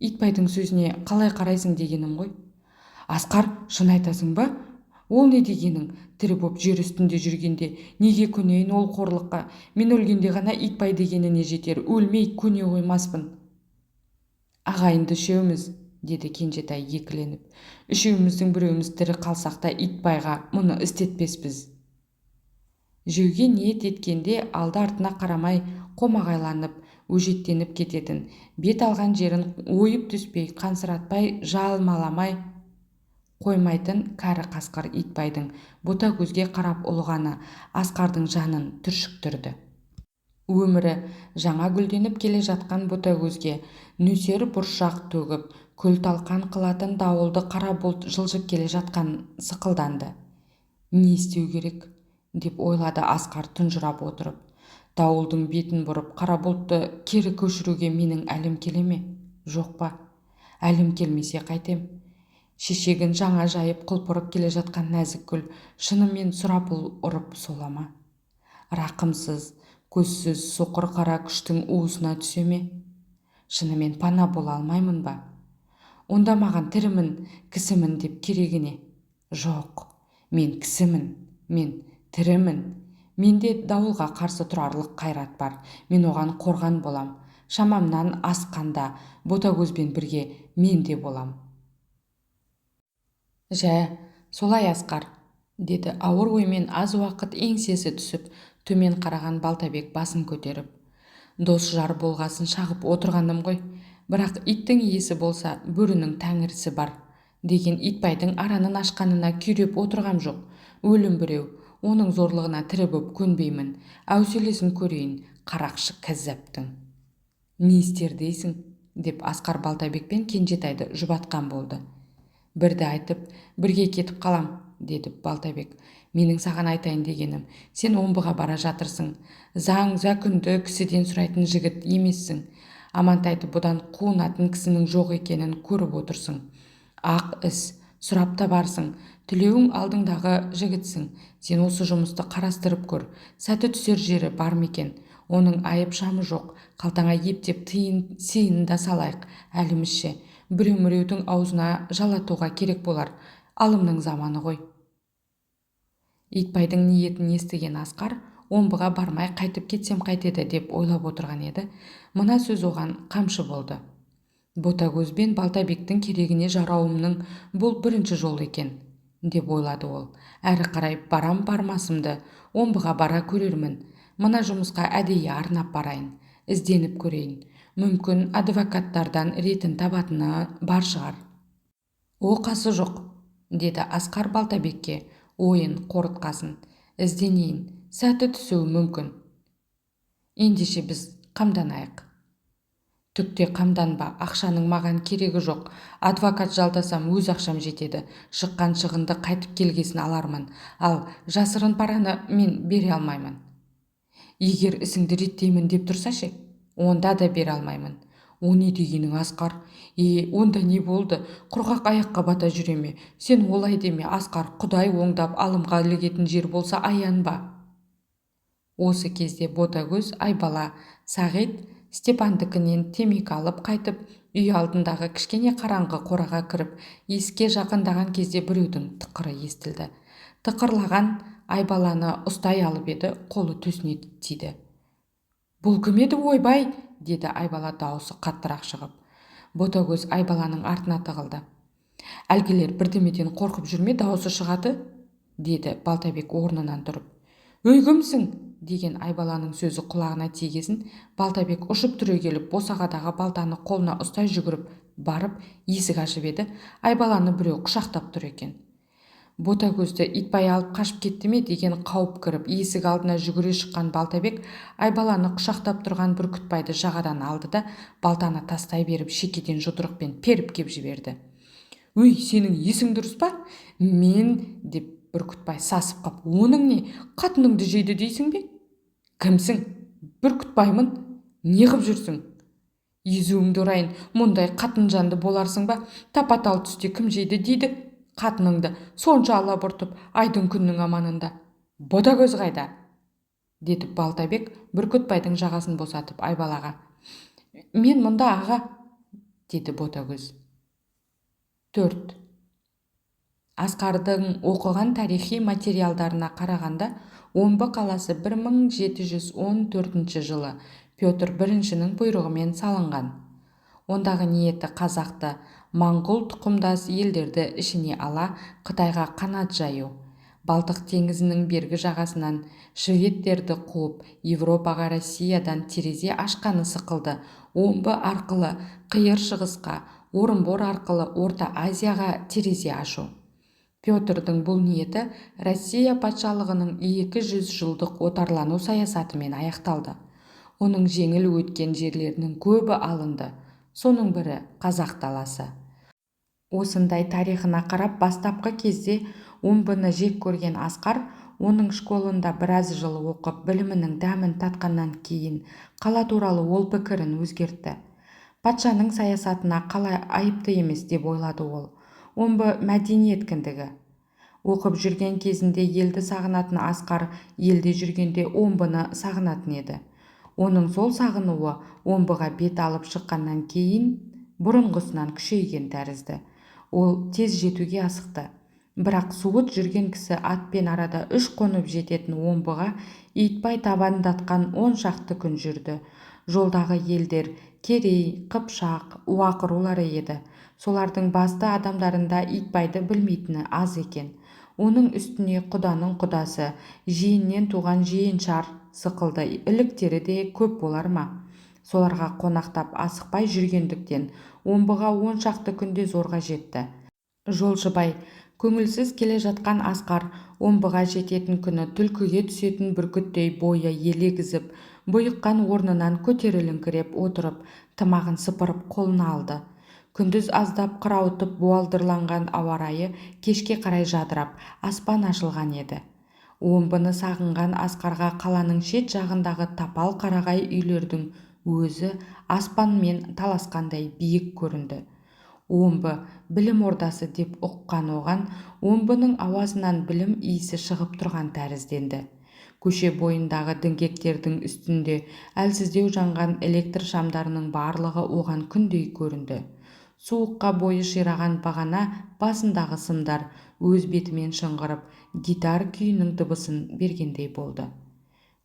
Итбайдың сөзіне қалай қарайсың дегенім ғой. Асқар, шын айтасың ба? Ол не дегенің? Тірі боп жер үстінде жүргенде неге көнейін ол қорлыққа? Мен өлгенде ғана Итбай дегеніне жетер, өлмей көне қоймаспын. Ағайынды үшеуміз, деді Кенжетай екіленіп. Үшеуміздің біреуміз тірі қалсақ та Итбайға мұны істетпеспіз. Жеуге ниет еткенде алды-артына қарамай қомағайланып, өжеттеніп кететін, бет алған жерін ойып түспей, қансыратпай, жалмаламай қоймайтын кәрі қасқыр Итбайдың Ботагөзге қарап ұлғаны Асқардың жанын түршіктірді. Өмірі жаңа гүлденіп келе жатқан Ботагөзге нөсер бұршақ төгіп, күл-талқан қылатын дауылды қара бұлт жылжып келе жатқан сықылданды. Не істеу керек? Деп ойлады Асқар тұнжырап отырып. Дауылдың бетін бұрып, қара бұлтты кері көшіруге менің әлім келе ме? Жоқ па? Әлім келмесе қайтем? Шешегін жаңа жайып құлпырып келе жатқан нәзік гүл шынымен сұрапыл ұрып сола ма? Рақымсыз, көзсіз соқыр қара күштің уысына түсе ме? Шынымен пана бола алмаймын ба? Онда маған тірімін, кісімін деп керегіне? Жоқ, мен кісімін, мен тірімін. Менде дауылға қарсы тұрарлық қайрат бар. Мен оған қорған болам. Шамамнан асқанда Ботагөзбен бірге мен де болам. Жә, солай, Асқар, деді ауыр оймен аз уақыт еңсесі түсіп, төмен қараған Балтабек басын көтеріп. Дос жар болғасын шағып отырғаным ғой. Бірақ иттің иесі болса, бөрінің тәңірісі бар, деген Итбайдың аранын ашқанына күйреп отырғам жоқ. Өлім біреу, оның зорлығына тірі боп көнбеймін. Әуселесін көрейін, қарақшы кәззаптың. Не істер дейсің? Деп Асқар Балтабек пен Кенжетайды жұбатқан болды. Бірді айтып, бірге кетіп қалам, деді Балтабек. Менің саған айтайын дегенім, сен омбыға бара жатырсың. Заң күнді кісіден сұрайтын жігіт емессің. Амантайды бұдан қуынатын кісінің жоқ екенін көріп отырсың. Ақ іс, сұрап табарсың. Тілеуің алдыңдағы жігітсің. Сен осы жұмысты қарастырып көр. Сәті түсер жері бар мекен? Оның айып шамы жоқ. Қалтаңа ептеп тиын сейін да салайық, әлімізше. Біреу-міреудің аузына жалатуға керек болар. Алымның заманы ғой. Итбайдың ниетін естіген Асқар, омбыға бармай қайтып кетсем қайтеді деп ойлап отырған еді. Мына сөз оған қамшы болды. Ботагөз бен Балтабектің керегіне жарауымның бұл бірінші жол екен, деп ойлады ол. Әрі қарай барам бармасымды омбыға бара көрермін. Мына жұмысқа әдейі арнап барайын, ізденіп көрейін. Мүмкін адвокаттардан ретін табатыны бар шығар. Оқасы жоқ, деді Асқар Балтабекке ойын қорытқасын. Ізденейін, сәті түсуі мүмкін. Ендеше біз қамданайық. Түкте қамданба, ақшаның маған керегі жоқ. Адвокат жалдасам өз ақшам жетеді. Шыққан шығынды қайтып келгесін алармын. Ал жасырын параны мен бере алмаймын. Егер ісіңді реттеймін деп тұрса ше, онда да бере алмаймын. О не дегенің, Асқар? Онда не болды? Құрғақ аяққа бата жүре ме? Сен олай деме, Асқар. Құдай оңдап алымға ілігетін жер болса аянба. Осы кезде Ботагөз, Айбала, Сағит Степандікінен темекі алып қайтып, үй алдындағы кішкене қараңғы қораға кіріп, есікке жақындаған кезде біреудің тықыры естілді. Тықырлаған Айбаланы ұстай алып еді, қолы төсіне тиді. Бұл кім еді, ойбай, деді Айбала дауысы қаттырақ шығып. Ботагөз Айбаланың артына тығылды. Әлгілер бірдемеден қорқып жүрме, дауысы шығады, деді Балтабек орнынан тұрып. Өй, кімсің? деген Айбаланың сөзі құлағына тигесін, Балтабек ұшып түрегеліп босағадағы балтаны қолына ұстай жүгіріп барып есік ашып еді. Айбаланы біреу құшақтап тұр екен. Ботагөзді итбай алып қашып кетті ме деген қауіп кіріп, есік алдына жүгіре шыққан Балтабек Айбаланы құшақтап тұрған Бүркітбайды жағадан алды да балтаны тастай беріп шекеден жұдырықпен періп кеп жіберді. Өй, сенің есің дұрыс па? Мен, деп Бүркітбай сасып қап, оның не, қатыныңды жейді дейсің бе? Кімсің? Бүркітбаймын. Не қып жүрсің? Езуіңді ұрайын, мұндай қатын жанды боларсың ба? Тапа-тал түсте кім жейді дейді қатыныңды, сонша алап ұртып, айдың күннің аманында. Ботагөз қайда? Деді Балтабек Бүркітбайдың жағасын босатып Айбалаға. Мен мұнда, аға, деді Ботагөз. 4. Асқардың оқыған тарихи материалдарына қарағанда, Омбы қаласы 1714 жылы Петр I-нің бұйрығымен салынған. Ондағы ниеті қазақты, моңғол тұқымдас елдерді ішіне ала Қытайға қанат жаю. Балтық теңізінің бергі жағасынан шведтерді қуып, Европаға Россиядан терезе ашқаны сықылды. Омбы арқылы қиыр шығысқа, Орынбор арқылы Орта Азияға терезе ашу. Петрдің бұл ниеті Россия патшалығының 200 жылдық отарлану саясатымен аяқталды. Оның жеңіл өткен жерлерінің көбі алынды. Соның бірі Қазақ даласы. Осындай тарихына қарап, бастапқы кезде Омбыны жек көрген Асқар, оның школында біраз жыл оқып, білімінің дәмін татқаннан кейін қала туралы ол пікірін өзгертті. Патшаның саясатына қала айыпты емес деп ойлады ол. Омбы мәдениет кіндігі. Оқып жүрген кезінде елді сағынатын Асқар, елде жүргенде Омбыны сағынатын еді. Оның сол сағынуы Омбыға бет алып шыққаннан кейін бұрынғысынан күшейген тәрізді. Ол тез жетуге асықты. Бірақ суыт жүрген кісі атпен арада 3 қонып жететін Омбыға итбай табандатқан 10 шақты күн жүрді. Жолдағы елдер Керей, Қыпшақ, Уақ рулары еді. Солардың басты адамдарында итбайды білмейтіні аз екен. Оның үстіне құданың құдасы, жиеннен туған жиеншар сықылды іліктері де көп болар ма? Соларға қонақтап асықпай жүргендіктен Омбыға 10 шақты күнде зорға жетті. Жолшыбай көңілсіз келе жатқан Асқар Омбыға жететін күні түлкіге түсетін бүркіттей бойы елегізіп, бұйыққан орнынан көтеріліңкіреп отырып, тымағын сыпырып қолына алды. Күндіз аздап қырауытып буалдырланған ауа райы кешке қарай жадырап, аспан ашылған еді. Омбыны сағынған Асқарға қаланың шет жағындағы тапал қарағай үйлердің өзі аспанмен таласқандай биік көрінді. Омбы білім ордасы деп ұққан оған, Омбының ауасынан білім иісі шығып тұрған тәрізденді. Көше бойындағы діңгектердің үстінде әлсіздеу жанған электр шамдарының барлығы оған күндей көрінді. Суыққа бойы шираған бағана басындағы сымдар өз бетімен шыңғырып, гитар күйінің дыбысын бергендей болды.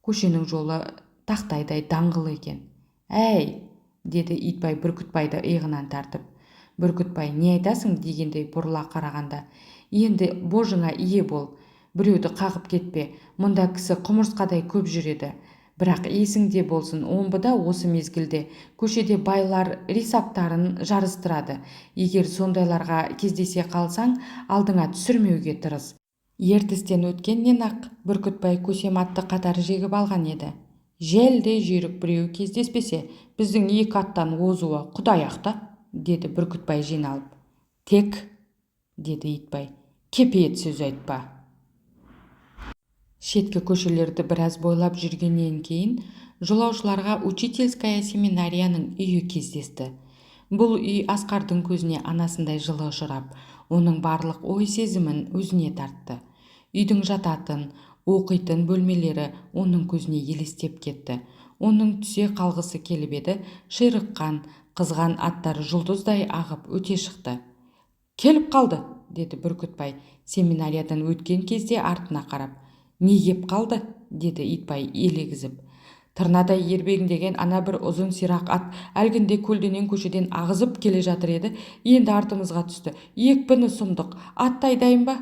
Көшенің жолы тақтайдай даңғыл екен. Әй, деді итбай Бүркітбайды иығынан тартып. Бүркітбай, не айтасың дегендей бұрыла қарағанда. Енді божыңа ие бол, біреуді қағып кетпе, мұнда кісі құмырсқадай көп жүреді. Бірақ есіңде болсын, омбыда осы мезгілде көшеде байлар рисактарын жарыстырады. Егер сондайларға кездесе қалсаң, алдыңа түсірмеуге тырыс. Ертістен өткеннен ақ Бүркітбай көсем атты қатар жегіп алған еді. Желдей жүйрік біреу кездеспесе, біздің екі аттан озуы құдай-ақта, деді Бүркітбай жиналып. Тек, деді Итбай, кепиет сөз айтпа. Шеткі көшелерді біраз бойлап жүргеннен кейін жолаушыларға учительская семинарияның үйі кездесті. Бұл үй Асқардың көзіне анасындай жылы ұшырап, оның барлық ой сезімін өзіне тартты. Үйдің жататын, оқитын бөлмелері оның көзіне елестеп кетті. Оның түсе қалғысы келіп еді, ширыққан, қызған аттар жұлдыздай ағып өте шықты. Келіп қалды, деді Бүркітбай, семинариядан өткен кезде артына қарап. Не кеп қалды, деді Итбай елегізіп. Тырнадай ербеңдеген ана бір ұзын сирақ ат әлгінде көлденең көшеден ағызып келе жатыр еді, енді артымызға түсті. Екпіні сұмдық, аттай дайын ба?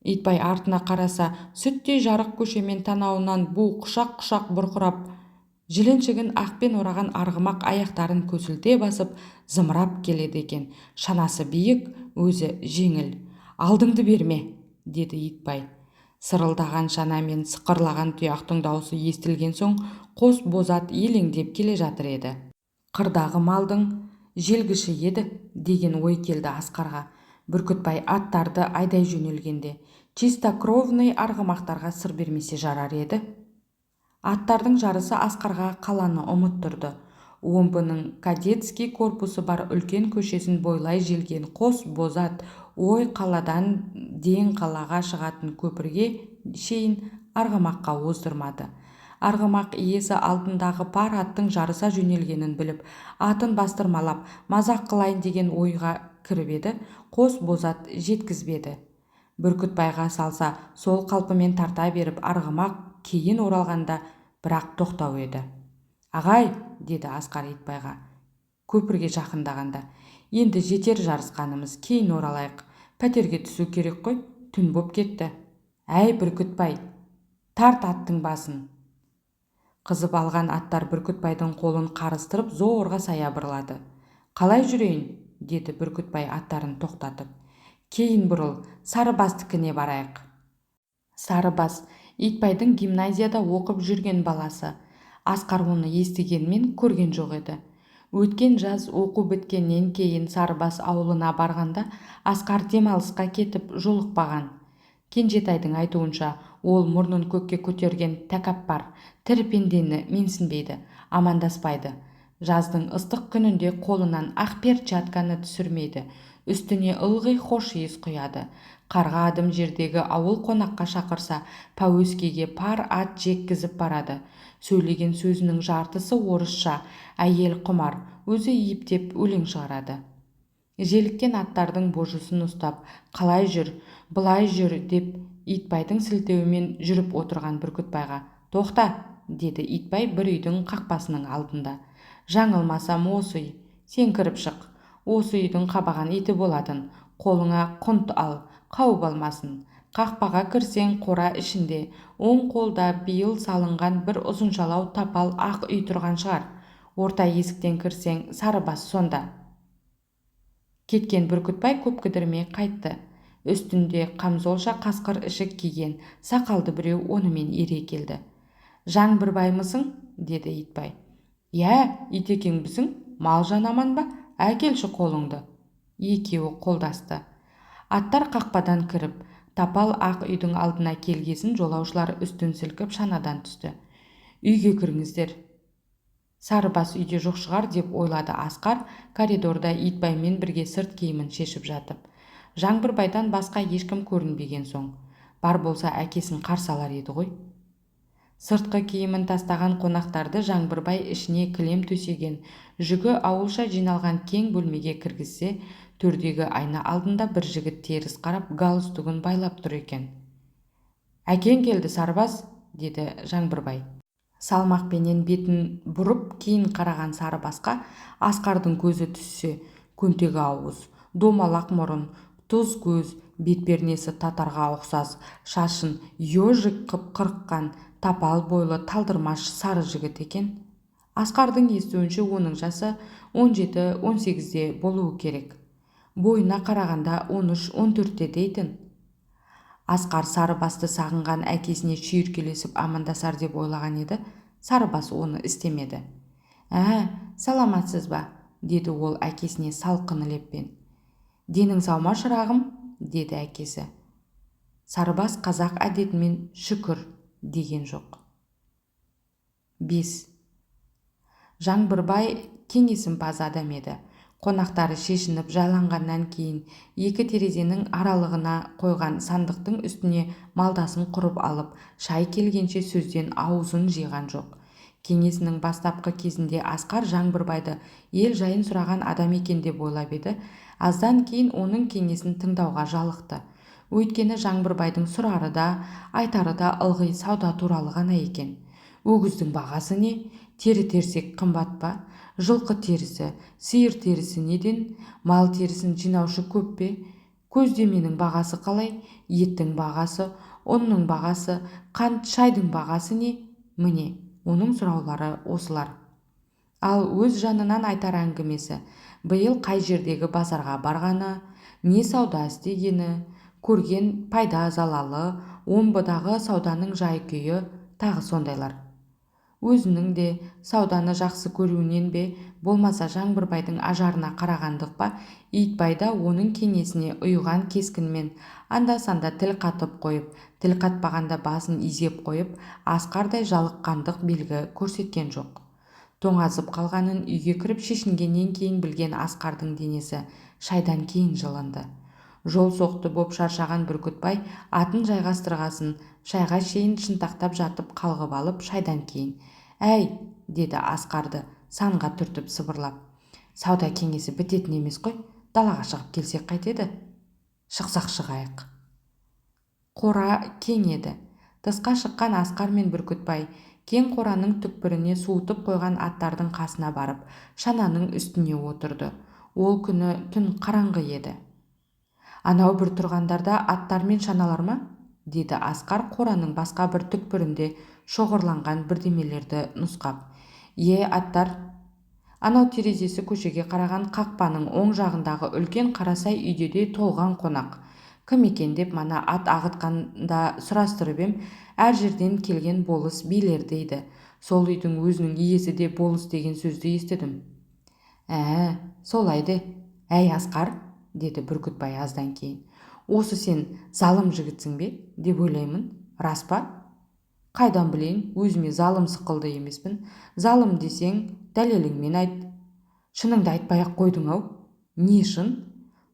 Итбай артына қараса, сүттей жарық көшемен танауынан бу құшақ-құшақ бұрқырап, жіліншігін ақпен ораған арғымақ аяқтарын көсілте басып, зымырап келеді екен. Шанасы биік, өзі жеңіл. Алдыңды берме, деді Итбай. Сырылдаған шана мен сықырлаған тұяқтың даусы естілген соң, қос бозат елеңдеп келе жатыр еді. Қырдағы малдың желгіші еді, деген ой келді Асқарға. Бүркітбай аттарды айдай жөнелгенде, чистокровный арғымақтарға сыр бермесе жарар еді. Аттардың жарысы Асқарға қаланы ұмыттырды. Омбының кадетский корпусы бар үлкен көшесін бойлай желген қос бозат ой қаладан ден қалаға шығатын көпірге шейін арғымаққа оздырмады. Арғымақ иесі алдындағы пар аттың жарыса жөнелгенін біліп, атын бастырмалап, мазақ қылайын деген ойға кіріп еді, қос бозат жеткізбеді. Бүркітбайға салса, сол қалпымен тарта беріп арғымақ кейін оралғанда бірақ тоқтау еді. Ағай, деді Асқар Итбайға, көпірге жақындағанда, енді жетер жарысқанымыз, кейін оралайық. Пәтерге түсу керек қой, түн боп кетті. Әй Бүркітбай, тарт аттың басын. Қызып алған аттар Бүркітбайдың қолын қарыстырып зорға сая бұрылады. Қалай жүрейін, деді Бүркітбай аттарын тоқтатып. Кейін бұрыл, Сарыбастікіне барайық. Сарыбас Итбайдың гимназияда оқып жүрген баласы. Асқар оны естігенмен көрген жоқ еді. Өткен жаз оқу біткеннен кейін Сарыбас ауылына барғанда Асқар демалысқа кетіп жолықпаған. Кенжетайдың айтуынша, ол мұрнын көкке көтерген тәкаппар, тірі пендені менсінбейді, амандаспайды. Жаздың ыстық күнінде қолынан ақ перчатканы түсірмейді, үстіне ылғи хош иіс құяды. Қарға адым жердегі ауыл қонаққа шақырса, пәуескеге пар ат жеккізіп барады. Сөйлеген сөзінің жартысы орысша, әйел құмар, өзі ептеп өлең шығарады. Желіккен аттардың божысын ұстап, қалай жүр, былай жүр деп Итбайдың сілтеуімен жүріп отырған Бүркітбайға, тоқта, деді Итбай бір үйдің қақпасының алдында. Жаңылмасам осы үй, сен кіріп шық, осы үйдің қабаған иті болатын, қолыңа құнт ал, қауіп алмасын. Қақпаға кірсең қора ішінде, оң қолда биыл салынған бір ұзыншалау тапал ақ үй тұрған шығар. Орта есіктен кірсең Сарыбас сонда. Кеткен Бүркітбай көп кідірмей қайтты. Үстінде қамзолша қасқыр ішік киген сақалды біреу онымен ере келді. Жаңбырбаймысың, деді Итбай. Я, Итекеңбісің, мал жан аман ба? Әкелші қолыңды. Екеуі қолдасты. Аттар қақпадан кіріп, тапал ақ үйдің алдына келгесін жолаушылар үстін сілкіп шанадан түсті. Үйге кіріңіздер. Сарыбас үйде жоқ шығар деп ойлады Асқар, коридорда Итбаймен бірге сырт киімін шешіп жатып. Жаңбырбайдан басқа ешкім көрінбеген соң, бар болса әкесін қарсы алар еді ғой. Сыртқы киімін тастаған қонақтарды Жаңбырбай ішіне кілем төсеген, жүгі ауылша жиналған кең бөлмеге кіргізсе, төрдегі айна алдында бір жігіт теріс қарап галстугын байлап тұр екен. Әкең келді, Сарыбас, деді Жаңбырбай. Салмақпенен бетін бұрып кейін қараған Сарыбасқа Асқардың көзі түссе, көнтегі ауыз, домалақ мұрын, тұз көз, бет-пернесі татарға ұқсас, шашын ежик қып қырыққан тапал бойлы талдырмаш сары жігіт екен. Асқардың естуінше оның жасы 17-18-де болуы керек. Бойына қарағанда 13-14-те дейтін. Асқар Сарыбасты сағынған әкесіне шүйіркелесіп амандасар деп ойлаған еді. Сарыбас оны істемеді. Саламатсыз ба? Деді ол әкесіне салқын леппен. Денің сау ма, шырағым? Деді әкесі. Сарыбас қазақ әдетімен шүкір деген жоқ. 5. Жаңбырбай кеңесімпаз адам еді. Қонақтары шешініп жайланғаннан кейін екі терезенің аралығына қойған сандықтың үстіне малдасын құрып алып, шай келгенше сөзден аузын жиған жоқ. Кеңесінің бастапқы кезінде Асқар Жаңбырбайды ел жайын сұраған адам екен деп ойлап еді. Аздан кейін оның кеңесін тыңдауға жалықты. Өйткені Жаңбырбайдың сұрары да, айтары да ылғи сауда туралы ғана екен. Өгіздің бағасы не? Тері терсек қымбат па? Жылқы терісі, сиыр терісі неден? Мал терісін жинаушы көп пе? Көздеменің бағасы қалай? Еттің бағасы, ұнның бағасы, қант шайдың бағасы не? Міне, оның сұраулары осылар. Ал өз жанынан айтар әңгімесі, биыл қай жердегі базарға барғаны, не сауда істегені, көрген пайда залалы, омбыдағы сауданың жай-күйі, тағы сондайлар. Өзінің де сауданы жақсы көруінен бе, болмаса Жаңбырбайдың ажарына қарағандық па, Итбай да оның кеңесіне ұйыған кескінмен анда-санда тіл қатып қойып, тіл қатпағанда басын изеп қойып, Асқардай жалыққандық белгі көрсеткен жоқ. Тоңазып қалғанын үйге кіріп шешінгеннен кейін білген Асқардың денесі шайдан кейін жылынды. Жол соқты боп шаршаған Бүркітбай атын жайғастырғасын шайға шейін шынтақтап жатып қалғып алып шайдан кейін. «Әй!» деді Асқарды санға түртіп сыбырлап. «Сауда кеңесі бітетін емес қой, далаға шығып келсек қайтеді?» «Шықсақ шығайық». Қора кең еді. Тысқа шыққан Асқар мен Бүркітбай кең қораның түкпіріне суытып қойған аттардың қасына барып, шананың үстіне отырды. Ол күні түн қараңғы еді. «Анау бір тұрғандарда аттар мен шаналар ма?» деді Асқар қораның басқа бір түкпірінде шоғырланған бірдемелерді нұсқап. Аттар. Анау терезесі көшеге қараған қақпаның оң жағындағы үлкен қарасай үйде де толған қонақ. Кім екен деп мана ат ағытқанда сұрастырып ем, әр жерден келген болыс билер дейді. Сол үйдің өзінің иесі де болыс деген сөзді естідім. Солайды. Әй Асқар, деді Бүркітбай аздан кейін. Осы сен залым жігітсің бе, деп ойлаймын. Рас па? Қайдан білейін, өзіме залым сықылды емеспін. Залым десең, дәлеліңмен айт. Шыныңды айтпай-ақ қойдың-ау. Не шын?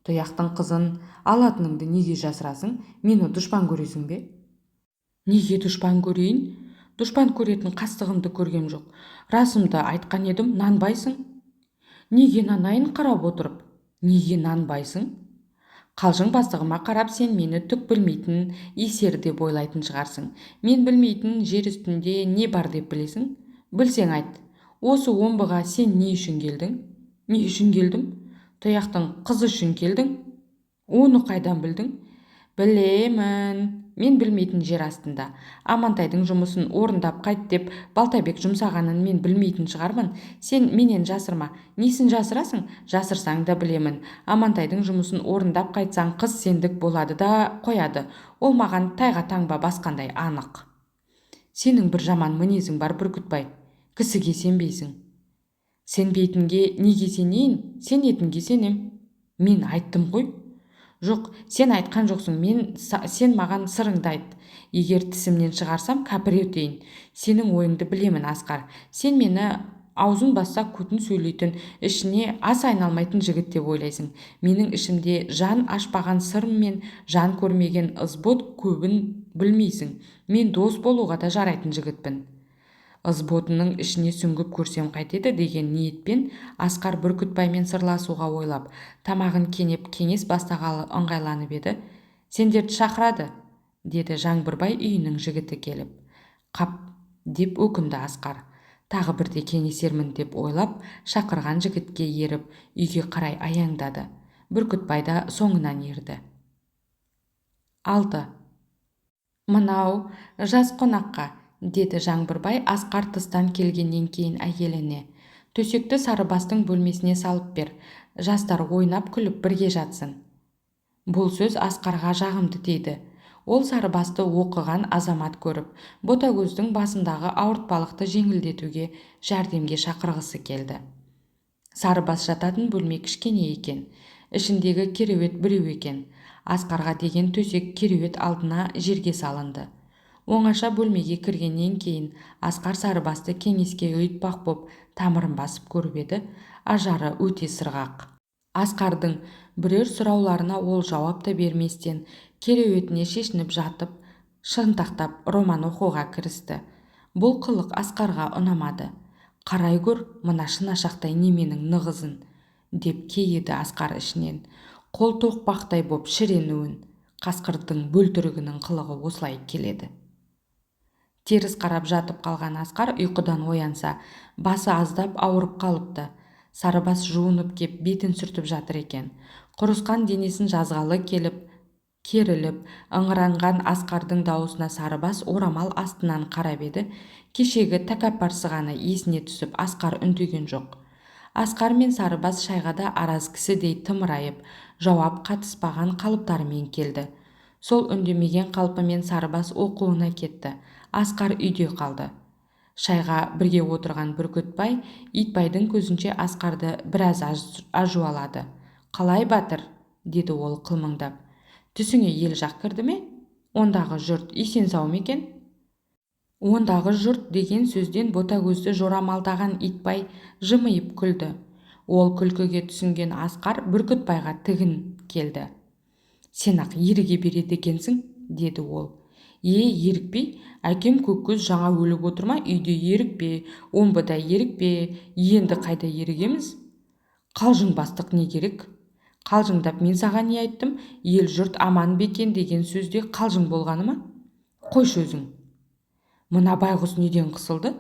Тұяқтың қызын алатыныңды неге жасырасың? Мені дұшпан көресің бе? Неге дұшпан көрейін? Дұшпан көретін қастығымды көргем жоқ. Расымды айтқан едім, нанбайсың. Неге нанайын қарап отырып? Неге нанбайсың? Қалжың бастығыма қарап сен мені түк білмейтін есер деп ойлайтын шығарсың. Мен білмейтін жер үстінде не бар деп білесің? Білсең айт. Осы омбыға сен не үшін келдің? Не үшін келдім? Тұяқтың қызы үшін келдің? Оны қайдан білдің? Білемін. Мен білмейтін жер астында. Амантайдың жұмысын орындап қайт деп Балтабек жұмсағанын мен білмейтін шығармын. Сен менен жасырма. Несін жасырасың? Жасырсаң да білемін. Амантайдың жұмысын орындап қайтсаң қыз сендік болады да қояды. Ол маған тайға таңба басқандай анық. Сенің бір жаман мінезің бар, Бүркітбай. Кісіге сенбейсің. Сенбейтінге неге сенейін? Сенетінге сенем. Мен айттым ғой. Жоқ, сен айтқан жоқсың. Сен маған сырыңды айт. Егер тісімнен шығарсам, кәпір етейін. Сенің ойыңды білемін, Асқар. Сен мені аузын басса көтін сөйлейтін, ішіне ас айналмайтын жігіт деп ойлайсың. Менің ішімде жан ашпаған сырым мен жан көрмеген ызбот көбін білмейсің. Мен дос болуға да жарайтын жігітпін. Ызботының ішіне сүңгіп көрсем қайтеді деген ниетпен Асқар Бүркітбаймен сырласуға ойлап, тамағын кенеп кеңес бастағалы ыңғайланып еді. Сендерді шақырады, деді Жаңбырбай үйінің жігіті келіп. Қап, деп өкінді Асқар. Тағы бірде кеңесермін деп ойлап, шақырған жігітке еріп, үйге қарай аяңдады. Бүркітбай да соңынан ерді. 6. Мынау жас қонаққа, деді Жаңбырбай Асқар тыстан келгеннен кейін әйеліне. Төсекті Сарыбастың бөлмесіне салып бер, жастар ойнап күліп бірге жатсын. Бұл сөз Асқарға жағымды тиді. Ол Сарыбасты оқыған азамат көріп, Ботагөздің басындағы ауыртпалықты жеңілдетуге, жәрдемге шақырғысы келді. Сарыбас жататын бөлме кішкене екен. Ішіндегі кереует біреу екен. Асқарға деген төсек кереует алдына жерге салынды. Оңаша бөлмеге кіргеннен кейін Асқар Сарыбасты кеңеске ұйытпақ боп тамырын басып көріп еді, ажары өте сырғақ. Асқардың бірер сұрауларына ол жауап та берместен кереуетіне шешініп жатып, шынтақтап роман оқуға кірісті. Бұл қылық Асқарға ұнамады. Қарай көр, мына шынашақтай неменің нығызын, деп кейіді Асқар ішінен. Қол тоқпақтай боп шіренуін. Қасқырдың бөлтірігінің қылығы осылай келеді. Теріс қарап жатып қалған Асқар ұйқыдан оянса, басы аздап ауырып қалыпты. Сарыбас жуынып кеп бетін сүртіп жатыр екен. Құрысқан денесін жазғалы келіп, керіліп, ыңыранған Асқардың дауысына Сарыбас орамал астынан қарап еді. Кешегі тәкаппарсығаны есіне түсіп Асқар үндеген жоқ. Асқар мен Сарыбас шайға да араз кісідей тымырайып, жауап қатыспаған қалыптарымен келді. Сол үндемеген қалпымен Сарыбас оқуына кетті. Асқар үйде қалды. Шайға бірге отырған Бүркітбай Итбайдың көзінше Асқарды біраз ажуалады. «Қалай батыр?» деді ол қылмыңдап. «Түсіңе ел жақ кірді ме? Ондағы жұрт есен сау ма екен?» Ондағы жұрт деген сөзден Ботагөзді жорамалдаған Итбай жымиып күлді. Ол күлкіге түсінген Асқар Бүркітбайға тігін келді. «Сен-ақ еріге береді екенсің», деді ол. Ерікпей, әкем Көккөз жаңа өліп отырма, үйде ерікпе, омбыда ерікпе, енді қайда ерігеміз? Қалжың бастық не керек? Қалжыңдап мен саған не айттым? Ел жұрт аман бекен деген сөзде қалжың болғаны ма? Қойшы өзің. Мына байғұс неден қысылды?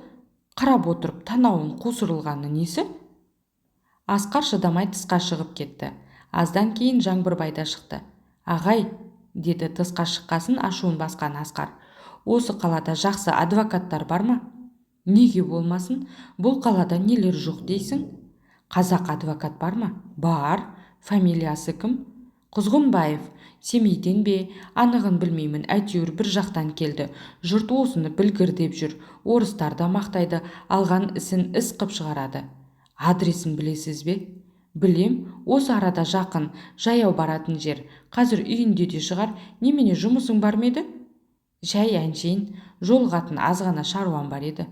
Қарап отырып танауын қусырылғаны несі? Асқар шыдамай тысқа шығып кетті. Аздан кейін Жаңбырбай да шықты. «Ағай», деді тысқа шыққасын ашуын басқан Асқар, «осы қалада жақсы адвокаттар бар ма?» «Неге болмасын? Бұл қалада нелер жоқ дейсің?» «Қазақ адвокат бар ма?» «Бар. Фамилиясы кім?» «Құзғынбаев. Семейден бе? Анығын білмеймін, әйтеуір бір жақтан келді. Жұрт осыны білгір деп жүр. Орыстар да мақтайды, алған ісін іс қып шығарады». «Адресін білесіз бе?» «Білем, осы арада жақын, жаяу баратын жер. Қазір үйінде де шығар. Немене жұмысың бар ма еді?» «Жай әншейін, жолығатын азғана шаруам бар еді».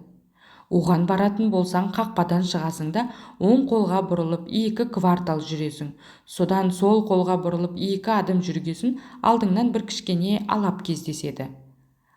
«Оған баратын болсаң, қақпадан шығасың да, оң қолға бұрылып 2 квартал жүресің. Содан сол қолға бұрылып 2 адым жүргесін, алдыңнан бір кішкене алап кездеседі.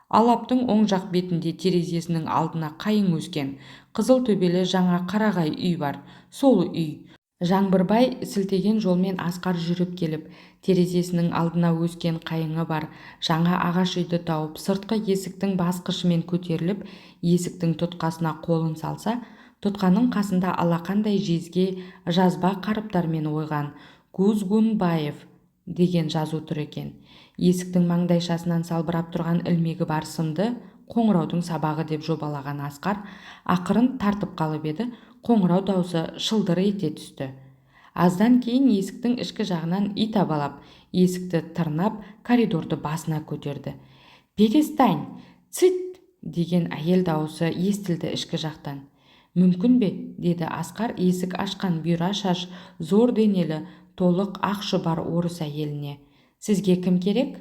Алаптың оң жақ бетінде терезесінің алдына қайың өскен, қызыл төбелі жаңа қарағай үй бар. Сол үй». Жаңбырбай сілтеген жолмен Асқар жүріп келіп, терезесінің алдына өскен қайыңы бар жаңа ағаш үйді тауып, сыртқы есіктің басқышымен көтеріліп, есіктің тұтқасына қолын салса, тұтқаның қасында алақандай жезге жазба қарыптармен ойған «Кузгунбаев» деген жазу тұр екен. Есіктің маңдайшасынан салбырап тұрған ілмегі бар сымды қоңыраудың сабағы деп жобалаған Асқар ақырын тартып қалып еді, қоңырау даусы шылдыр ете түсті. Аздан кейін есіктің ішкі жағынан ит абалап, есікті тырнап, коридорды басына көтерді. «Перестань! Цыт!» деген әйел даусы естілді ішкі жақтан. «Мүмкін бе?» деді Асқар есік ашқан бұйра шаш, зор денелі, толық ақ шұбар орыс әйеліне. «Сізге кім керек?»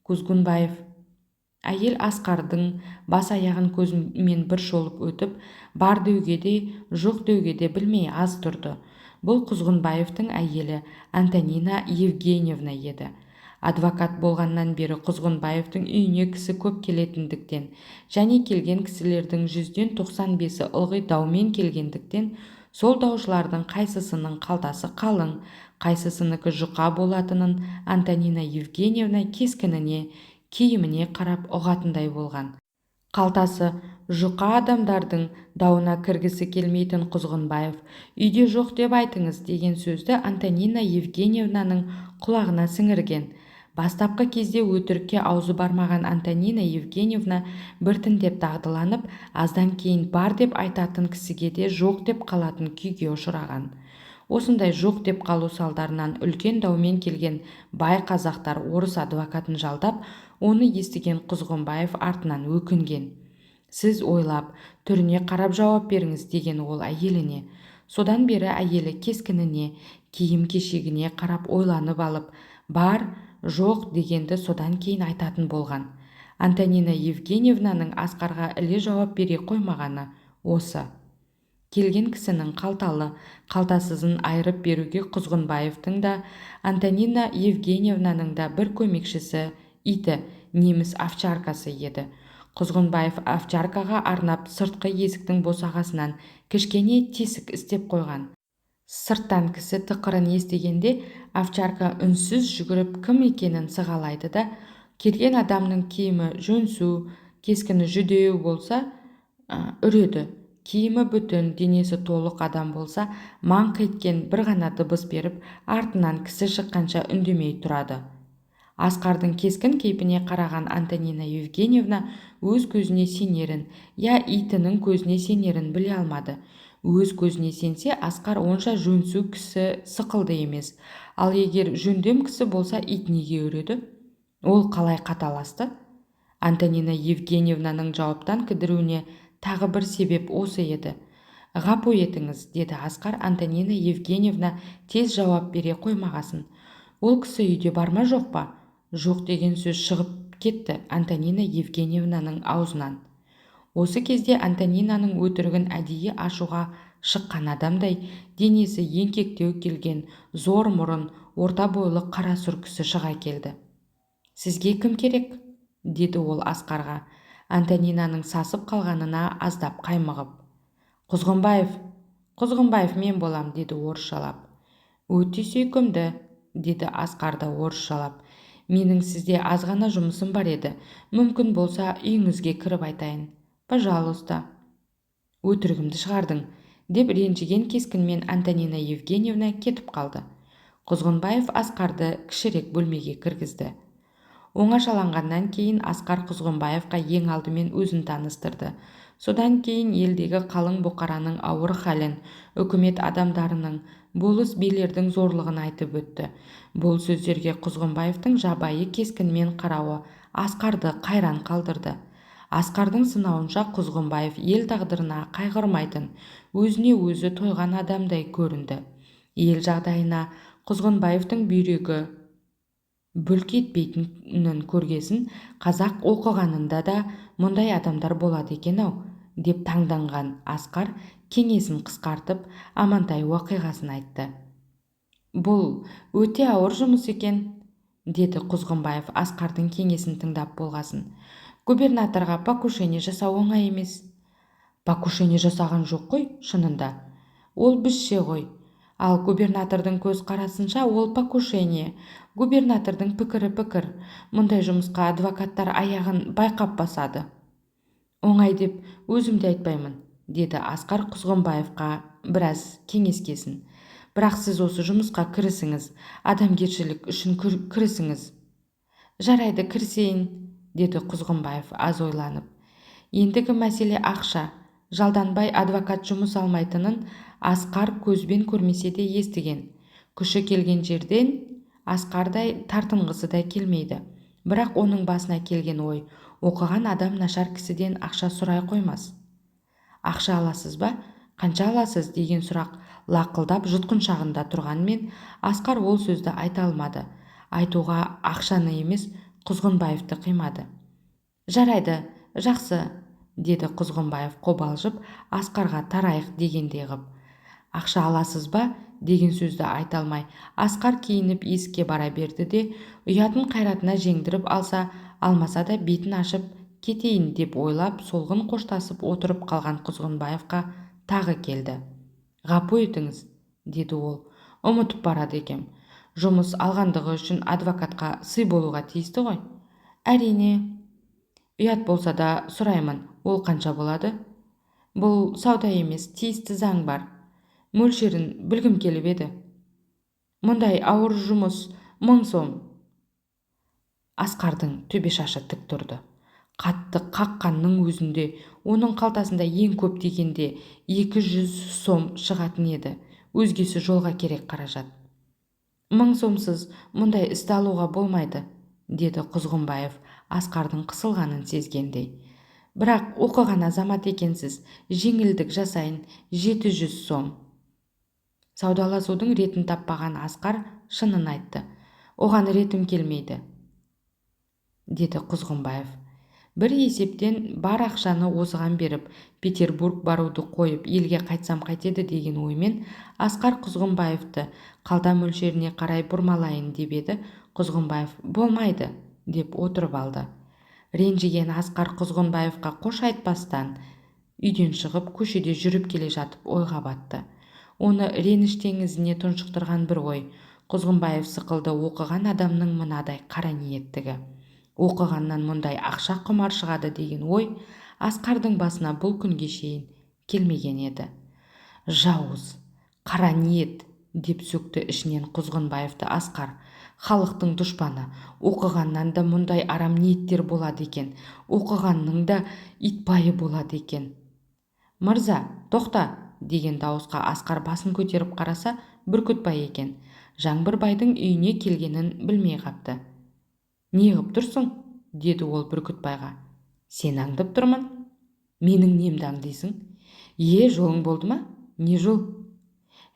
«Кузгунбаев». Әйел Асқардың бас-аяғын көзімен бір шолып өтіп, бар деуге де, жоқ деуге де білмей аз тұрды. Бұл Құзғынбаевтың әйелі Антонина Евгеньевна еді. Адвокат болғаннан бері Құзғынбаевтың үйіне кісі көп келетіндіктен, және келген кісілердің 100-95-і ылғи даумен келгендіктен, сол даушылардың қайсысының қалтасы қалың, қайсысыныкі жұқа болатынын Антонина Евгеньевна кескініне, киіміне қарап ұғатындай болған. Қалтасы жұқа адамдардың дауына кіргісі келмейтін Құзғынбаев үйде жоқ деп айтыңыз деген сөзді Антонина Евгеньевнаның құлағына сіңірген. Бастапқы кезде өтірікке аузы бармаған Антонина Евгеньевна біртіндеп дағдыланып, аздан кейін бар деп айтатын кісіге де жоқ деп қалатын күйге ұшыраған. Осындай жоқ деп қалу салдарынан үлкен даумен келген бай қазақтар орыс адвокатын жалдап, оны естіген Құзғынбаев артынан өкінген. Сіз ойлап, түріне қарап жауап беріңіз деген ол әйеліне. Содан бері әйелі кескініне, киім-кешегіне қарап ойланып алып, бар, жоқ дегенді содан кейін айтатын болған. Антонина Евгеньевнаның Асқарға іле жауап бере қоймағаны осы. Келген кісінің қалталы, қалтасызын айырып беруге Құзғынбаевтың да, Антонина Евгеньевнаның да бір көмекшісі, иті, неміс овчаркасы еді. Құзғынбаев овчаркаға арнап сыртқы есіктің босағасынан кішкене тесік істеп қойған. Сырттан кісі тықырын естігенде овчарка үнсіз жүгіріп кім екенін сығалайды да, келген адамның киімі жөнсу, кескіні жүдеу болса, үреді. Киімі бүтін, денесі толық адам болса, маңқ еткен бір ғана дыбыс беріп, артынан кісі шыққанша үндемей тұрады. Асқардың кескін кейпіне қараған Антонина Евгеньевна өз көзіне сенерін, я итінің көзіне сенерін біле алмады. Өз көзіне сенсе, Асқар онша жөнсу кісі сықылды емес. Ал егер жөндем кісі болса, ит неге үреді? Ол қалай қаталасты? Антонина Евгеньевнаның жауаптан кідіруіне тағы бір себеп осы еді. Ғапу етіңіз, деді Асқар. Антонина Евгеньевна тез жауап бере қоймағасын. Ол кісі үйде бар ма, жоқ па? Жоқ деген сөз шығып кетті Антонина Евгеньевнаның аузынан. Осы кезде Антонинаның өтірігін әдейі ашуға шыққан адамдай, денесі еңкектеу келген, зор мұрын, орта бойлы қара сұр кісі шыға келді. Сізге кім керек? Деді ол Асқарға, Антонинаның сасып қалғанына аздап қаймығып. Құзғынбаев мен болам, деді орысшалап. Өте сүйкімді, деді Асқар да орысшалап. Менің сізде аз ғана жұмысым бар еді. Мүмкін болса үйіңізге кіріп айтайын. Пожалуйста. Өтірігімді шығардың, деп ренжіген кескінмен Антонина Евгеньевна кетіп қалды. Құзғынбаев Асқарды кішірек бөлмеге кіргізді. Оңашаланғаннан кейін Асқар Құзғынбаевқа ең алдымен өзін таныстырды. Содан кейін елдегі қалың бұқараның ауыр халін, үкімет адамдарының, болыс билердің зорлығын айтып өтті. Бұл сөздерге Құзғынбаевтың жабайы кескінмен қарауы Асқарды қайран қалдырды. Асқардың сынауынша Құзғынбаев ел тағдырына қайғырмайтын, өзіне өзі тойған адамдай көрінді. Ел жағдайына Құзғынбаевтың бүйрегі бүлк етпейтінін көргесін, қазақ оқығанында да мұндай адамдар болады екен-ау, деп таңданған Асқар кеңесін қысқартып Амантай уақиғасын айтты. Бұл өте ауыр жұмыс екен, деді Құзғынбаев Асқардың кеңесін тыңдап болғасын. Губернаторға покушение жасау оңай емес. Покушение жасаған жоқ қой, шынында. Ол бізше ғой. Ал губернатордың көз қарасынша ол покушение. Губернатордың пікірі пікір. Мұндай жұмысқа адвокаттар аяғын байқап басады. Оңай деп өзімде айтпаймын, деді Асқар Құзғынбаевқа біраз кеңескесін. Бірақ сіз осы жұмысқа кірісіңіз, адамгершілік үшін кірісіңіз. Жарайды, кірісейін, деді Құзғынбаев аз ойланып. Ендігі мәселе ақша. Жалданбай адвокат жұмыс алмайтынын Асқар көзбен көрмесе де естіген. Күші келген жерден Асқардай тартынғысы да келмейді. Бірақ оның басына келген ой, оқыған адам нашар кісіден ақша сұрай қоймас. Ақша аласыз ба? Қанша аласыз? деген сұрақ лақылдап жұтқыншағында тұрғанмен Асқар ол сөзді айта алмады. Айтуға ақшаны емес, Құзғынбаевты қимады. Жарайды, жақсы, деді Құзғынбаев қобалжып, Асқарға тарайық дегендей ғып. Ақша аласыз ба? деген сөзді айта алмай, Асқар киініп есікке бара берді де, ұятын қайратына жеңдіріп алса, алмаса да бетін ашып кетейін деп ойлап, солғын қоштасып отырып қалған Құзғынбаевқа тағы келді. Ғапу етіңіз, деді ол. Ұмытып барады екем. Жұмыс алғандығы үшін адвокатқа сый болуға тиісті ғой. Әрине. Ұят болса да сұраймын, ол қанша болады? Бұл сауда емес, тиісті заң бар. Мөлшерін білгім келіп еді. Мұндай ауыр жұмыс 1000 сом. Асқардың төбе шашы тік тұрды. Қатты қаққанның өзінде оның қалтасында ең көп дегенде 200 сом шығатын еді. Өзгесі жолға керек қаражат. 1000 сомсыз мұндай істі алуға болмайды, деді Құзғынбаев Асқардың қысылғанын сезгендей. Бірақ оқыған азамат екенсіз, жеңілдік жасайын, 700 сом. Саудаласудың ретін таппаған Асқар шынын айтты. Оған ретім келмейді, деді Құзғынбаев. Бір есептен бар ақшаны осыған беріп, Петербург баруды қойып, елге қайтсам қайтеді деген оймен Асқар Құзғынбаевты қалта мөлшеріне қарай бұрмалайын деп еді. Құзғынбаев болмайды деп отырып алды. Ренжіген Асқар Құзғынбаевқа қош айтпастан үйден шығып көшеде жүріп келе жатып ойға батты. Оны реніш теңізіне тұншықтырған бір ой. Құзғынбаев сықылды оқыған адамның мынадай қара ниеттігі. Оқығаннан мұндай ақша құмар шығады деген ой Асқардың басына бұл күнге шейін келмеген еді. Жауыз, қара ниет, деп сөкті ішінен Құзғынбаевты Асқар. Халықтың дұшпаны, оқығаннан да мұндай арам ниеттер болады екен, оқығанның да итбайы болады екен. Мырза, тоқта, деген дауысқа Асқар басын көтеріп қараса, Бүркітбай екен. Жаңбырбайдың үйіне келгенін білмей қапты. Неғып тұрсың? Деді ол Бүркітбайға. Сен аңдып тұрмын. Менің немді аңдисың? Жолың болды ма? Не жол?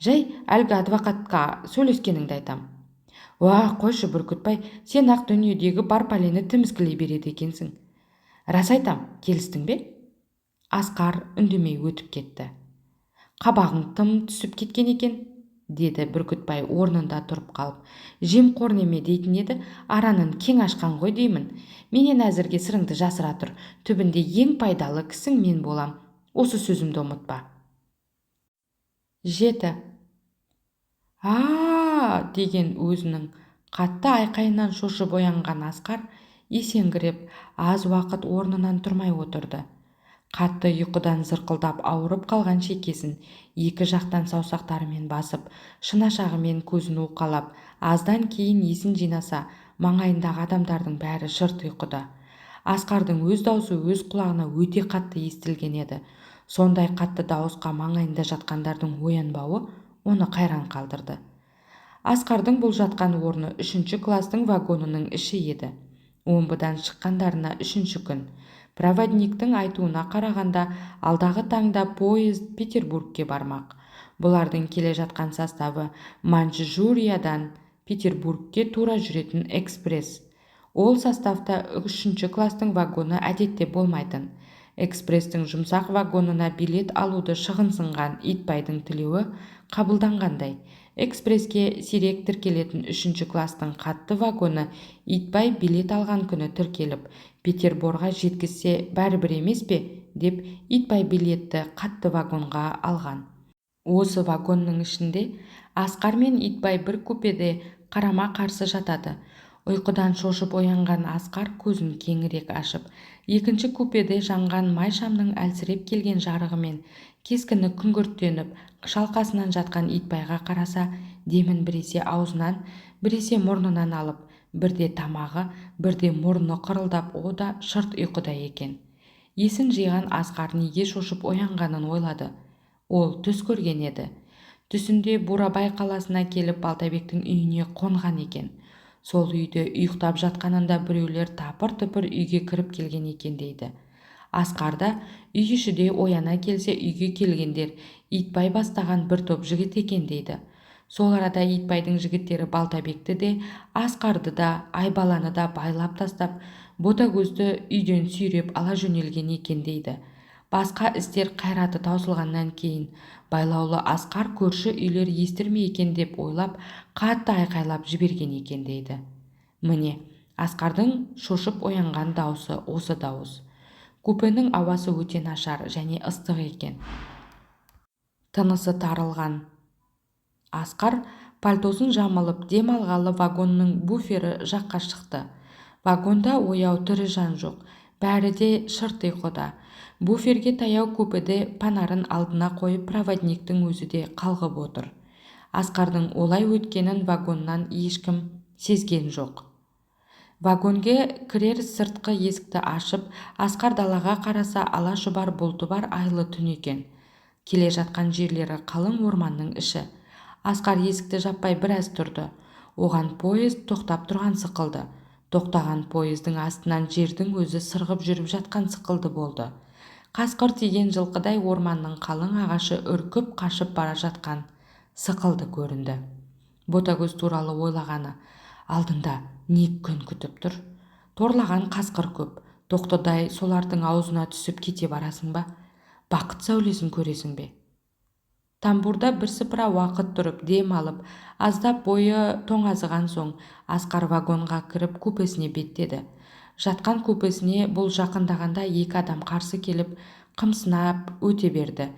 Жай әлгі адвокатқа сөйлескеніңді айтам. Қойшы Бүркітбай, сен ақ дүниедегі бар пәлені тіміскілей береді екенсің. Рас айтам, келістің бе? Асқар үндемей өтіп кетті. Қабағың тым түсіп кеткен екен, деді Бүркітбай орнында тұрып қалып. Жемқор неме дейтін еді, аранын кең ашқан ғой деймін. Менен әзірге сырыңды жасыра тұр. Түбінде ең пайдалы кісің мен болам. Осы сөзімді ұмытпа. 7. Деген өзінің қатты айқайынан шошып оянған Асқар есеңгіреп аз уақыт орнынан тұрмай отырды. Қатты ұйқыдан зырқылдап ауырып қалған шекесін екі жақтан саусақтарымен басып, шынашағымен көзін уқалап, аздан кейін есін жинаса, маңайындағы адамдардың бәрі шырт ұйқыда. Асқардың өз даусы өз құлағына өте қатты естілген еді. Сондай қатты дауысқа маңайында жатқандардың оянбауы оны қайран қалдырды. Асқардың бұл жатқан орны 3-ші кластың вагонының іші еді. Омбыдан шыққандарына 3-ші күн. Проводниктің айтуына қарағанда алдағы таңда поезд Петербургке бармақ. Бұлардың келе жатқан составы Манчжуриядан Петербургке тура жүретін экспресс. Ол составта 3-ші кластың вагоны әдетте болмайтын. Экспресстің жұмсақ вагонына билет алуды шығынсынған Итбайдың тілеуі қабылданғандай. Экспресске сирек тіркелетін 3-ші кластың қатты вагоны Итбай билет алған күні тіркеліп, Петерборға жеткізсе бәрібір емес пе, деп Итбай билетті қатты вагонға алған. Осы вагонның ішінде Асқар мен Итбай бір купеде қарама-қарсы жатады. Ұйқыдан шошып оянған Асқар көзін кеңірек ашып, екінші купеде жанған май шамның әлсіреп келген жарығымен кескіні күңгірттеніп, шалқасынан жатқан Итбайға қараса, демін біресе аузынан, біресе мұрнынан алып, бірде тамағы, бірде мұрны қырылдап, о да шырт ұйқыда екен. Есін жиған Асқар неге шошып оянғанын ойлады. Ол түс көрген еді. Түсінде Бурабай қаласына келіп Балтабектің үйіне қонған екен. Сол үйде ұйықтап жатқанында біреулер тапыр-тыпыр үйге кіріп келген екен дейді. Асқарда үй ішіде ояна келсе үйге келгендер Итбай бастаған бір топ жігіт екен дейді. Сол арада Итбайдың жігіттері Балтабекті де, Асқарды да, Айбаланы да байлап тастап, Ботагөзді үйден сүйреп ала жөнелген екен дейді. Басқа істер қайраты таусылғаннан кейін байлаулы Асқар көрші үйлер естірме екен деп ойлап, қатты айқайлап жіберген екен дейді. Міне, Асқардың шошып оянған даусы осы дауыс. Купенің ауасы өте нашар және ыстық екен. Тынысы тарылған. Асқар пальтосын жамылып дем алғалы вагонның буфері жаққа шықты. Вагонда ояу тірі жан жоқ. Бәрі де шырт ұйқыда. Буферге таяу купеде панарын алдына қойып проводниктің өзі де қалғып отыр. Асқардың олай өткенін вагоннан ешкім сезген жоқ. Вагонге кірер сыртқы есікті ашып, Асқар далаға қараса, ала-шұбар бұлты бар айлы түн екен. Келе жатқан жерлері қалың орманның іші. Асқар есікті жаппай біраз тұрды. Оған поезд тоқтап тұрған сықылды. Тоқтаған поездың астынан жердің өзі сырғып жүріп жатқан сықылды болды. Қасқыр тиген жылқыдай орманның қалың ағашы үркіп қашып бара жатқан сықылды көрінді. Ботагөз туралы ойлағаны, алдында не күн күтіп тұр? Торлаған қасқыр көп. Тоқтыдай солардың аузына түсіп кете барасың ба? Бақыт сәулесін көресің бе? Тамбурда бірсыпыра уақыт тұрып дем алып, аздап бойы тоңазыған соң Асқар вагонға кіріп купесіне беттеді. Жатқан купесіне бұл жақындағанда екі адам қарсы келіп, қымсынап өте берді.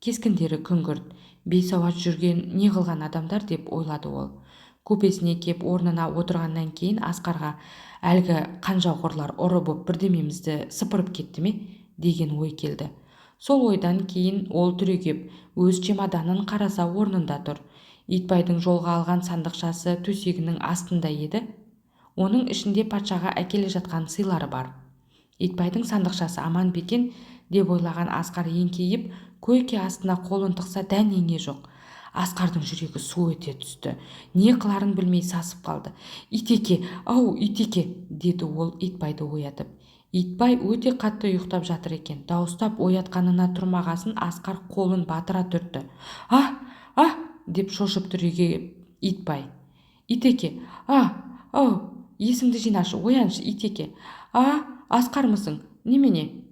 Кескіндері күңгірт, бейсауат жүрген не қылған адамдар деп ойлады ол. Купесіне кеп орнына отырғаннан кейін Асқарға әлгі қанжауқорлар ұры боп бірдемемізді сыпырып кетті ме деген ой келді. Сол ойдан кейін ол түрегеп, өз чемоданын қараса орнында тұр. Итбайдың жолға алған сандықшасы төсегінің астында еді. Оның ішінде патшаға әкеле жатқан сыйлары бар. Итбайдың сандықшасы аман бекен деп ойлаған Асқар еңкейіп, койке астына қолын тықса дәнеңе жоқ. Асқардың жүрегі су ете түсті. Не қыларын білмей сасып қалды. Итеке, ау, Итеке, деді ол Итбайды оятып. Итбай өте қатты ұйықтап жатыр екен. Дауыстап оятқанына тұрмағасын Асқар қолын батыра түртті. «А, деп шошып түрегеп Итбай. «Итеке, есіңді жинашы, ояншы, Итеке. Асқармысың? Немене?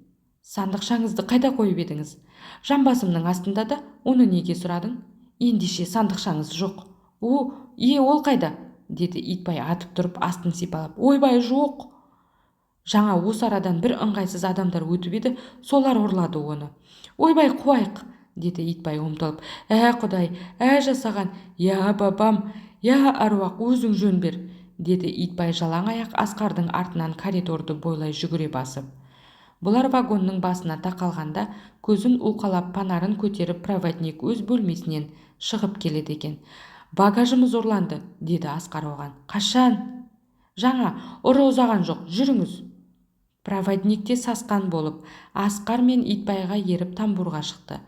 Сандықшаңызды қайда қойып едіңіз?» «Жамбасымның астында да, оны неге сұрадың?» «Ендеше сандықшаңыз жоқ». Ол қайда?» деді Итбай атып тұрып астын сипалап. «Ойбай, жоқ. Жаңа осы арадан бір ыңғайсыз адамдар өтіп еді, солар ұрлады оны». «Ойбай, қуайық», деді Итбай ұмтылып. Құдай, жасаған, я бабам, я аруақ, өзің жөн бер», деді Итбай жалаң аяқ Асқардың артынан коридорды бойлай жүгіре басып. Бұлар вагонның басына тақалғанда көзін уқалап панарын көтеріп проводник өз бөлмесінен шығып келеді екен. «Багажымыз ұрланды», деді Асқар оған. «Қашан?» «Жаңа, ұры ұзаған жоқ, жүріңіз». Проводникте сасқан болып, Асқар мен Итбайға еріп тамбурға шықты.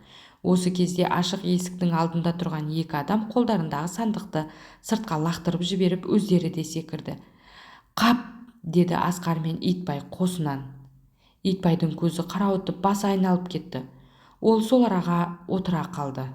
Осы кезде ашық есіктің алдында тұрған екі адам қолдарындағы сандықты сыртқа лақтырып жіберіп, өздері де секірді. «Қап!» деді Асқар мен Итбай қосынан. Итбайдың көзі қарауытып, басы айналып кетті. Ол сол араға отыра қалды.